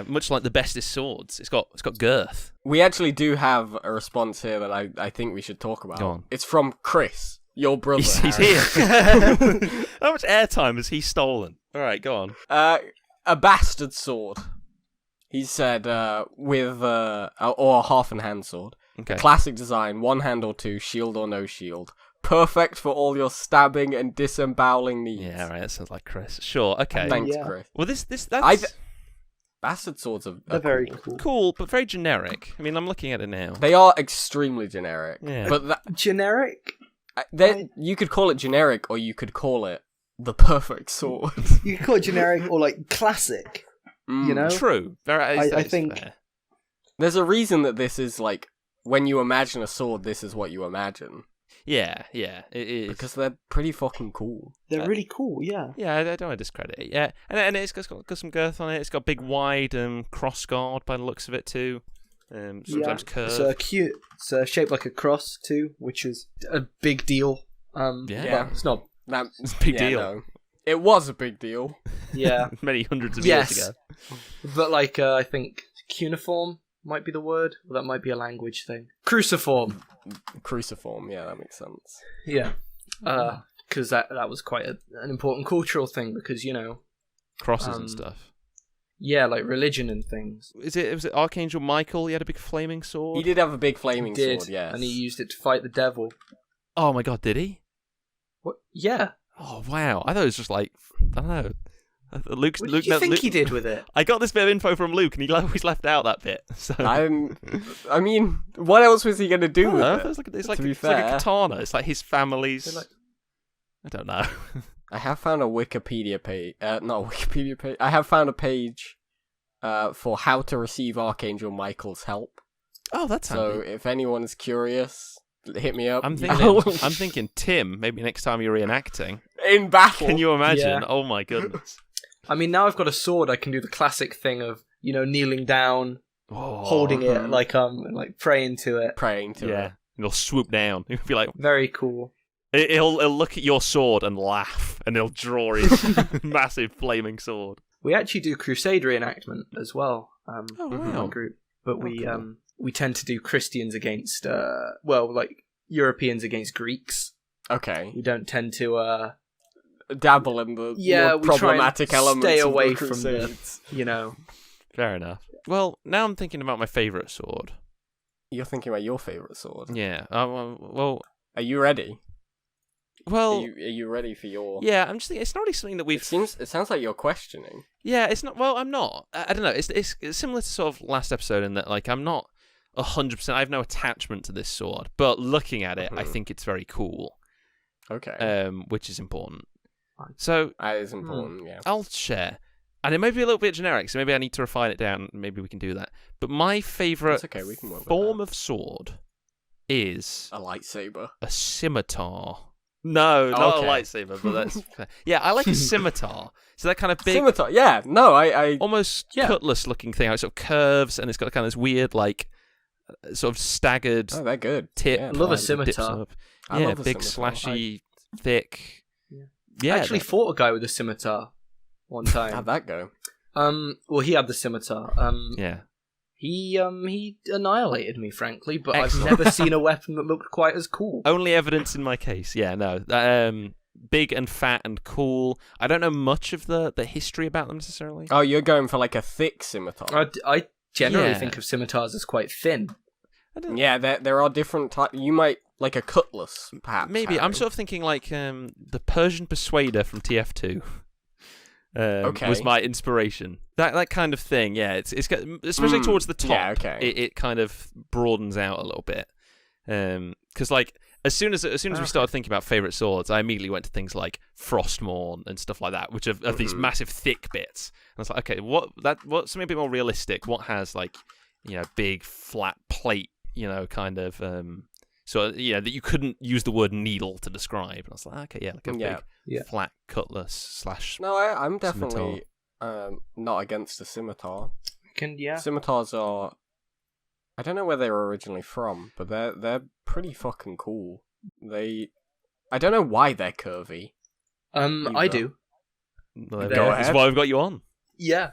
Much like the bestest swords, it's got girth. We actually do have a response here that I think we should talk about. Go on. It's from Chris, your brother. He's here. How much airtime has he stolen? All right, go on. A bastard sword. He said with or a half and hand sword. Okay. Classic design, one hand or two, shield or no shield. Perfect for all your stabbing and disemboweling needs. Yeah, right. That sounds like Chris. Sure. Okay. Thanks, Chris. Well, that's. Bastard swords are very cool. Cool, but very generic. I mean, I'm looking at it now. They are extremely generic. Yeah. But generic? You could call it generic, or you could call it the perfect sword. You could call it generic or like classic. True. I think fair. There's a reason that this is like, when you imagine a sword, this is what you imagine. Yeah, it is. Because they're pretty fucking cool. They're really cool, yeah. Yeah, I don't want to discredit it. Yeah, and it's got some girth on it. It's got big, wide cross guard by the looks of it too. Sometimes curved. It's shaped like a cross too, which is a big deal. Yeah, it's not. It's a big deal. No. It was a big deal. Yeah, many hundreds of years ago. But like, I think cuneiform might be the word. Well, that might be a language thing. Cruciform, yeah, that makes sense. Yeah, because that was quite an important cultural thing, because crosses and stuff. Yeah, like religion and things. Was it Archangel Michael? He had a big flaming sword. He did have a big flaming sword, yes. And he used it to fight the devil. Oh my god, did he? What? Yeah. Oh wow, I thought it was just like, I don't know. What did you think he did with it? I got this bit of info from Luke, and he always left out that bit. So I mean, what else was he going to do with it? It's like a katana. It's like his family's. I don't know. I have found a Wikipedia page. Not a Wikipedia page. I have found a page for how to receive Archangel Michael's help. Oh, that's handy. So if anyone is curious, hit me up. I'm thinking, Tim, maybe next time you're reenacting. In battle. Can you imagine? Yeah. Oh my goodness. I mean, now I've got a sword, I can do the classic thing of, kneeling down, holding it, like praying to it. Praying to it. And he'll swoop down. He'll be like... Very cool. He'll look at your sword and laugh, and he'll draw his massive flaming sword. We actually do Crusade reenactment as well. Wow. Group. But we tend to do Christians against, Europeans against Greeks. Okay. We don't tend to... dabble in the more problematic elements. Stay away of the from the, Fair enough. Well, now I'm thinking about my favourite sword. You're thinking about your favourite sword? Yeah. Well... Are you ready? Well... Are you ready for your... Yeah, I'm just thinking, it's not really something that we've... It sounds like you're questioning. Yeah, it's not... Well, I'm not. I don't know. It's similar to sort of last episode in that, like, I'm not 100%... I have no attachment to this sword, but looking at it, I think it's very cool. Okay. Which is important. So that is important, yeah. I'll share. And it may be a little bit generic, so maybe I need to refine it down. Maybe we can do that. But my favourite form of sword is... a lightsaber. A scimitar. No, not a lightsaber, but that's... Yeah, I like a scimitar. So that kind of big... Scimitar, yeah. No, I almost cutlass-looking thing. It sort of curves, and it's got kind of this weird, like, sort of staggered... Oh, they're good. Tip. I love a scimitar. I love a big, scimitar. slashy, thick... Yeah, I actually fought a guy with a scimitar one time. How'd that go? Well, he had the scimitar. He annihilated me, frankly, but Excellent. I've never seen a weapon that looked quite as cool. Only evidence in my case. Yeah, no. Big and fat and cool. I don't know much of the history about them necessarily. Oh, you're going for like a thick scimitar. I generally think of scimitars as quite thin. Yeah, there are different types. You might like a cutlass, perhaps. Maybe. I'm sort of thinking like the Persian Persuader from TF2. Was my inspiration. That kind of thing. Yeah, it's especially towards the top. Yeah, okay. It kind of broadens out a little bit. Because like as soon as we started thinking about favorite swords, I immediately went to things like Frostmourne and stuff like that, which are these massive thick bits. And I was like, okay, what something a bit more realistic? What has like big flat plate? Kind of that you couldn't use the word needle to describe. And I was like, okay, like a big flat cutlass / No, I'm definitely not against a scimitar. Scimitars are... I don't know where they were originally from, but they're pretty fucking cool. I don't know why they're curvy. I do. Go ahead. That's why we've got you on. Yeah.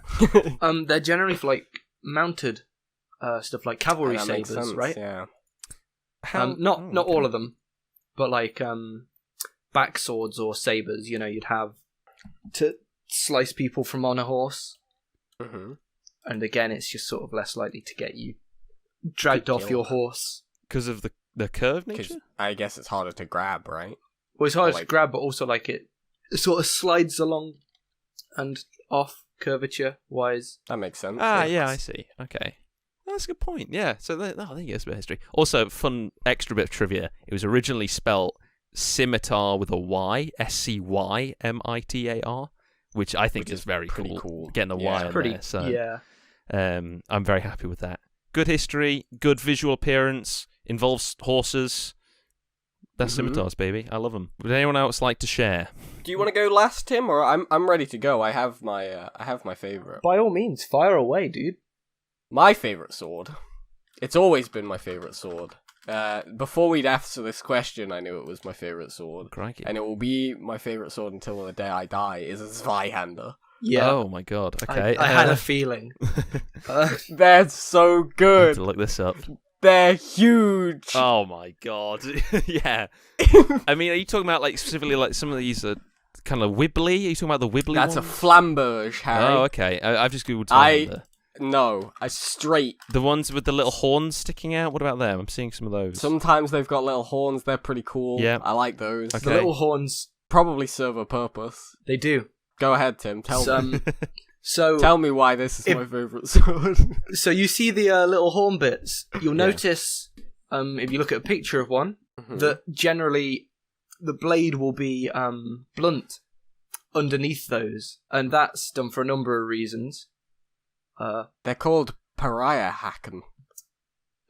They're generally for like mounted stuff like cavalry sabers, right? Yeah. Not all of them, but like back swords or sabers. You'd have to slice people from on a horse, and again, it's just sort of less likely to get you dragged off your horse because of the curved nature. I guess it's harder to grab, right? Well, it's harder to grab, but also like it sort of slides along and off curvature wise. That makes sense. Yeah, I see. Okay. That's a good point, yeah. So, there you go, it's a bit of history. Also, fun extra bit of trivia. It was originally spelt scimitar with a Y, SCYMITAR, which I think is very cool. Getting a Y in there. So, I'm very happy with that. Good history, good visual appearance, involves horses. That's scimitars, baby. I love them. Would anyone else like to share? Do you want to go last, Tim, or I'm ready to go? I have my favorite. By all means, fire away, dude. My favourite sword. It's always been my favourite sword. Before we'd answer this question, I knew it was my favourite sword. Crikey. And it will be my favourite sword until the day I die, is a Zweihander. Yeah. Oh my god, okay. I had a feeling. They're so good. I have to look this up. They're huge. Oh my god. Yeah. I mean, are you talking about like specifically like some of these are kind of wibbly? Are you talking about the wibbly That's ones? a flamberge, Harry. Oh, okay. I've just googled Highlander. No, I straight. The ones with the little horns sticking out. What about them? I'm seeing some of those. Sometimes they've got little horns. They're pretty cool. Yeah, I like those. Okay. The little horns Probably serve a purpose. They do. Go ahead, Tim. Tell me. So tell me why this is my favourite sword. So you see the little horn bits. You'll notice, if you look at a picture of one, that generally the blade will be blunt underneath those, and that's done for a number of reasons. They're called pariah hacken.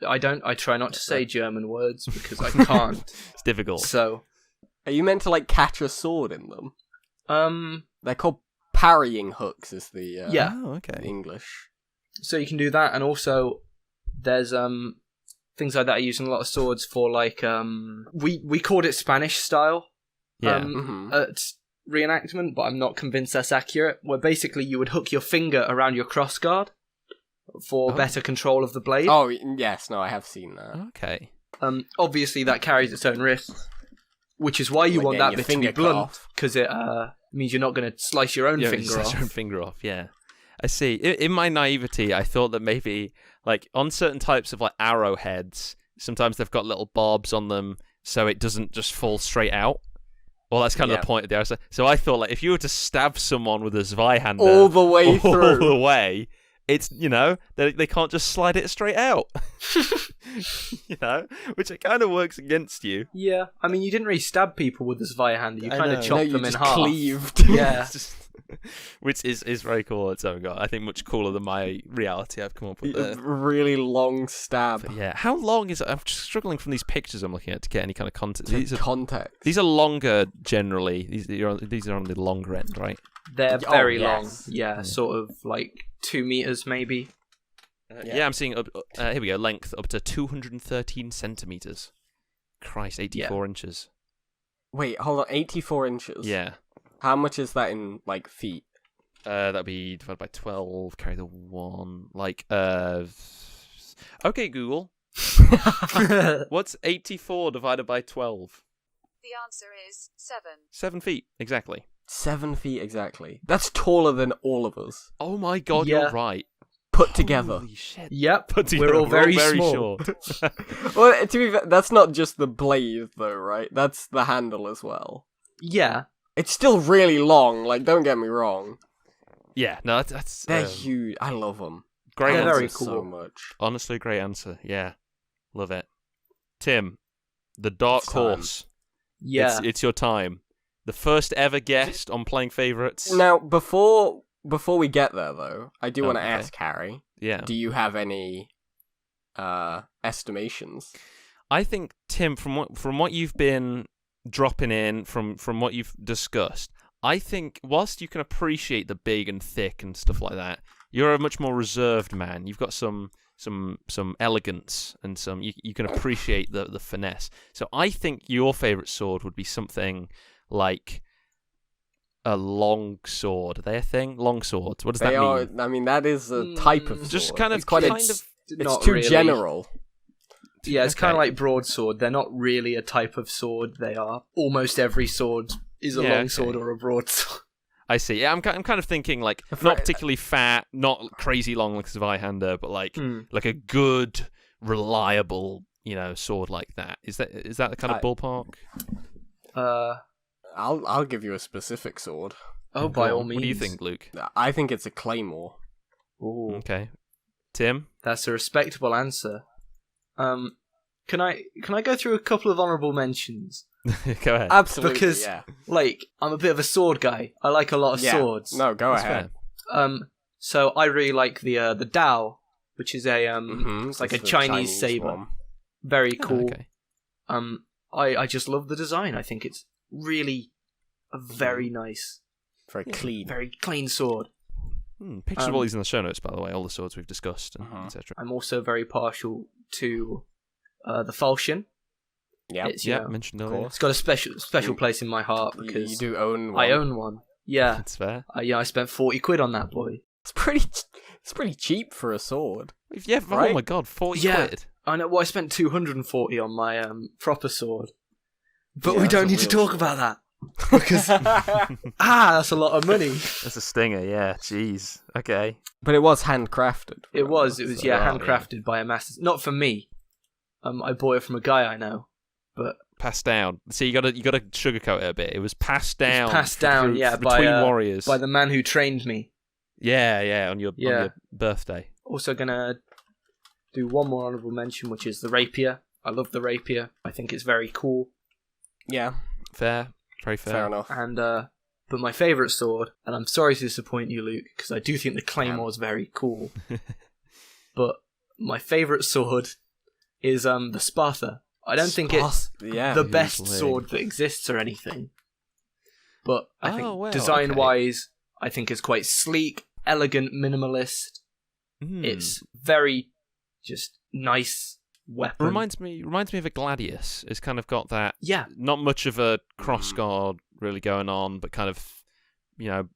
I try not to say German words because I can't. It's difficult. So, are you meant to like catch a sword in them? They're called parrying hooks. Is the Oh, okay. English. So you can do that, and also there's things like that are used in a lot of swords for like we called it Spanish style. Yeah. At reenactment, but I'm not convinced that's accurate. Where basically you would hook your finger around your crossguard for better control of the blade. Oh yes, no, I have seen that. Okay. Obviously that carries its own risks, which is why you want that bit to be blunt, because it means you're not going to slice your own finger off. Slice your own finger off. Yeah. I see. In my naivety, I thought that maybe like on certain types of like arrowheads, sometimes they've got little barbs on them, so it doesn't just fall straight out. Well, that's kind of the point of the arrow. So I thought, like, if you were to stab someone with a Zweihander all the way through, all the way, it's they can't just slide it straight out. Which it kind of works against you. Yeah, I mean, you didn't really stab people with the Zweihander. You kind of chopped them in half. Cleaved. Yeah. Which is very cool. It's I think much cooler than my reality I've come up with there. Really long stab. But yeah, how long is it? I'm just struggling from these pictures I'm looking at to get any kind of context. These are longer generally. These are on the longer end, right? They're very long. Yeah, sort of like 2 meters maybe. Yeah, I'm seeing here we go. Length up to 213 centimeters. Christ, 84 inches. Wait, hold on. 84 inches. Yeah. How much is that in like feet? That'd be divided by 12. Carry the 1. Like Okay, Google. What's 84 divided by 12? The answer is 7. 7 feet exactly. 7 feet exactly. That's taller than all of us. Oh my god, you're right. Put together. Holy shit. Yep, put together. We're all very short. Well, to be fair, that's not just the blade though, right? That's the handle as well. Yeah. It's still really long, like, don't get me wrong. Yeah, no, that's... They're huge. I love them. Great answer. Very cool. So much. Honestly, great answer. Yeah. Love it. Tim, the dark horse. Yeah. It's your time. The first ever guest on Playing Favourites. Now, before we get there, though, I do want to ask Harry. Yeah. Do you have any estimations? I think, Tim, from what you've been dropping in, from what you've discussed, I think whilst you can appreciate the big and thick and stuff like that, you're a much more reserved man. You've got some elegance and some you can appreciate the finesse. So I think your favourite sword would be something like a long sword. Are they a thing? Long swords. What does that mean? I mean, that is a type of sword. Just kind of it's too really general. Yeah, it's kind of like broadsword. They're not really a type of sword. They are. Almost every sword is a long sword or a broadsword. I see. Yeah, I'm kind of thinking like not particularly fat, not crazy long like a Zweihander, but like a good, reliable, sword like that. Is that the kind of ballpark? I'll give you a specific sword. Oh, by all means. What do you think, Luke? I think it's a claymore. Ooh. Okay. Tim? That's a respectable answer. Can I go through a couple of honourable mentions? Go ahead. Absolutely, because, I'm a bit of a sword guy. I like a lot of swords. No, go ahead. Fair. So I really like the Dao, which is a it's like a Chinese saber. One. Very cool. Okay. I just love the design. I think it's really a very nice, very clean sword. Pictures of all these in the show notes, by the way, all the swords we've discussed, etc. I'm also very partial to the falchion. Yeah, mentioned earlier. It's got a special place in my heart because you do own one. I own one. Yeah, that's fair. I spent 40 quid on that boy. It's pretty cheap for a sword. Yeah, right? Oh my god, 40 quid. I know. Well, I spent 240 on my proper sword, but we don't need to talk about that. Because that's a lot of money. That's a stinger, yeah. Jeez. Okay. But it was handcrafted. It was handcrafted by a master. Not for me. I bought it from a guy I know, but passed down. See, you gotta sugarcoat it a bit. It was passed down. Between warriors, by the man who trained me. Yeah, on your birthday. Also gonna do one more honourable mention, which is the rapier. I love the rapier. I think it's very cool. Yeah. Fair. Very fair. Fair enough. And but my favourite sword, and I'm sorry to disappoint you, Luke, because I do think the claymore is very cool. But my favourite sword is the Sparta. I don't think it's the best sword that exists or anything. But I think design-wise, I think it's quite sleek, elegant, minimalist. It's very just nice weapon. Reminds me of a gladius. It's kind of got that. Yeah. Not much of a crossguard really going on, but kind of,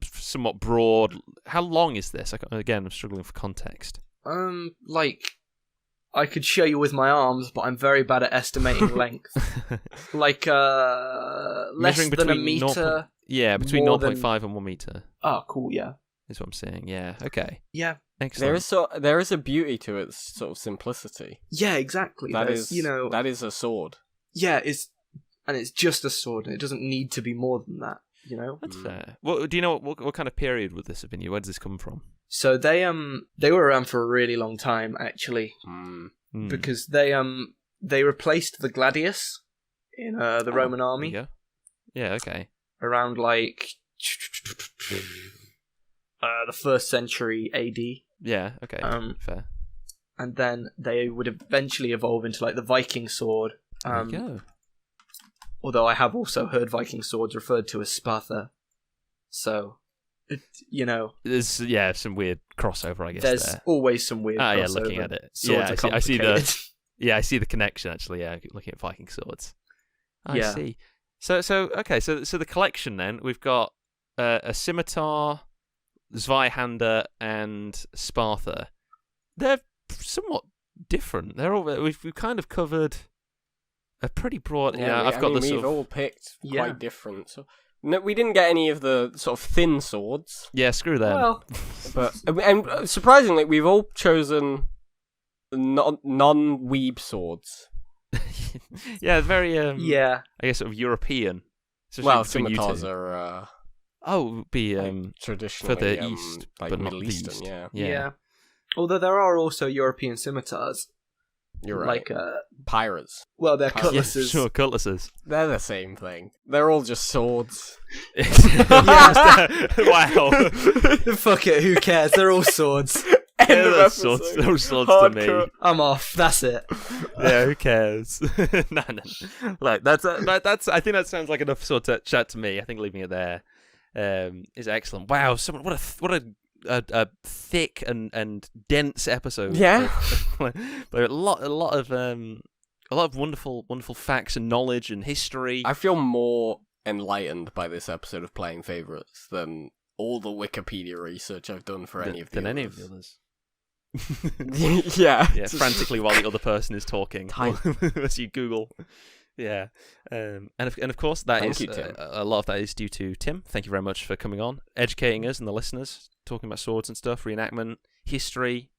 somewhat broad. How long is this? Again, I'm struggling for context. I could show you with my arms, but I'm very bad at estimating length. Like less than a meter. Between 0.5 and 1 meter. Oh, cool. Yeah. Is what I'm saying. Yeah. Okay. Yeah. Excellent. There is a beauty to its sort of simplicity. Yeah, exactly. That is a sword. Yeah, it's just a sword, and it doesn't need to be more than that. That's fair. Well, do you know what kind of period would this have been? Where does this come from? So they were around for a really long time, actually, because they replaced the gladius in the Roman army. Yeah. Okay. Around like the 1st century AD. Yeah. Okay. Fair. And then they would eventually evolve into like the Viking sword. There you go. Although I have also heard Viking swords referred to as Sparta. So, there's some weird crossover, I guess. There's always some weird crossover. Yeah, looking at it. Swords are complicated. I see the connection actually. Yeah, looking at Viking swords. I see. So the collection then we've got a scimitar, Zweihander, and Sparta. They're somewhat different. We've kind of covered a pretty broad. We've all picked quite different. So no, we didn't get any of the sort of thin swords. Yeah, screw them. Well, and surprisingly, we've all chosen non-weeb swords. Yeah, very. I guess sort of European. Scimitars are. Would be traditionally for the east, like but Middle not Eastern. east. Yeah. Although there are also European scimitars. You're right. Like pirates. Well, they're cutlasses. Yeah, sure, cutlasses. They're the same thing. They're all just swords. Wow. Fuck it, who cares? They're all swords. They're swords to me. I'm off. That's it. Yeah, who cares? No. Like that's. I think that sounds like enough sort of chat to me. I think leaving it there is excellent. Wow, what a thick and dense episode. Yeah. But a lot of wonderful facts and knowledge and history. I feel more enlightened by this episode of Playing Favorites than all the Wikipedia research I've done for any of the others. Yeah, frantically while the other person is talking as you Google. Yeah, and of course Thank you, Tim. A lot of that is due to Tim. Thank you very much for coming on, educating us and the listeners, talking about swords and stuff, reenactment, history.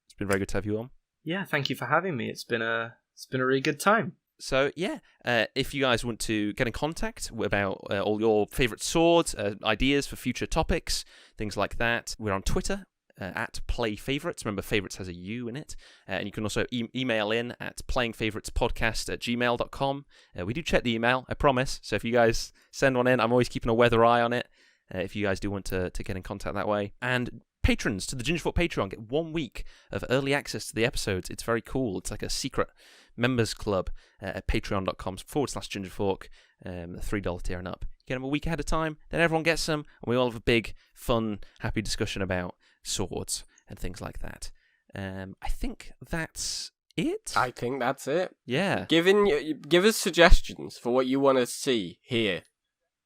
It's been very good to have you on. Yeah, thank you for having me. It's been a really good time. So if you guys want to get in contact about all your favourite swords, ideas for future topics, things like that, we're on Twitter. At playfavorites. Remember, favorites has a U in it. And you can also email in at playingfavoritspodcast@gmail.com. We do check the email, I promise. So if you guys send one in, I'm always keeping a weather eye on it. If you guys do want to get in contact that way. And patrons to the Gingerfork Patreon get 1 week of early access to the episodes. It's very cool. It's like a secret members club at patreon.com/Gingerfork. The $3 tier and up. You get them a week ahead of time. Then everyone gets them. And we all have a big, fun, happy discussion about swords and things like that. I think that's it. I think that's it. Yeah. Give us suggestions for what you want to see here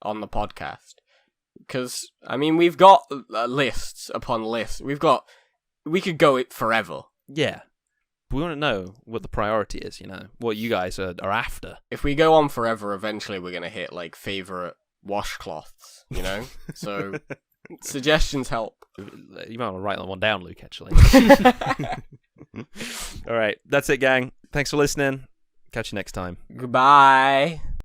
on the podcast. Because, we've got lists upon lists. We could go it forever. Yeah. We want to know what the priority is, what you guys are after. If we go on forever, eventually we're going to hit, favourite washcloths, you know? So, suggestions help. You might want to write that one down, Luke, actually. All right, that's it, gang. Thanks for listening. Catch you next time. Goodbye.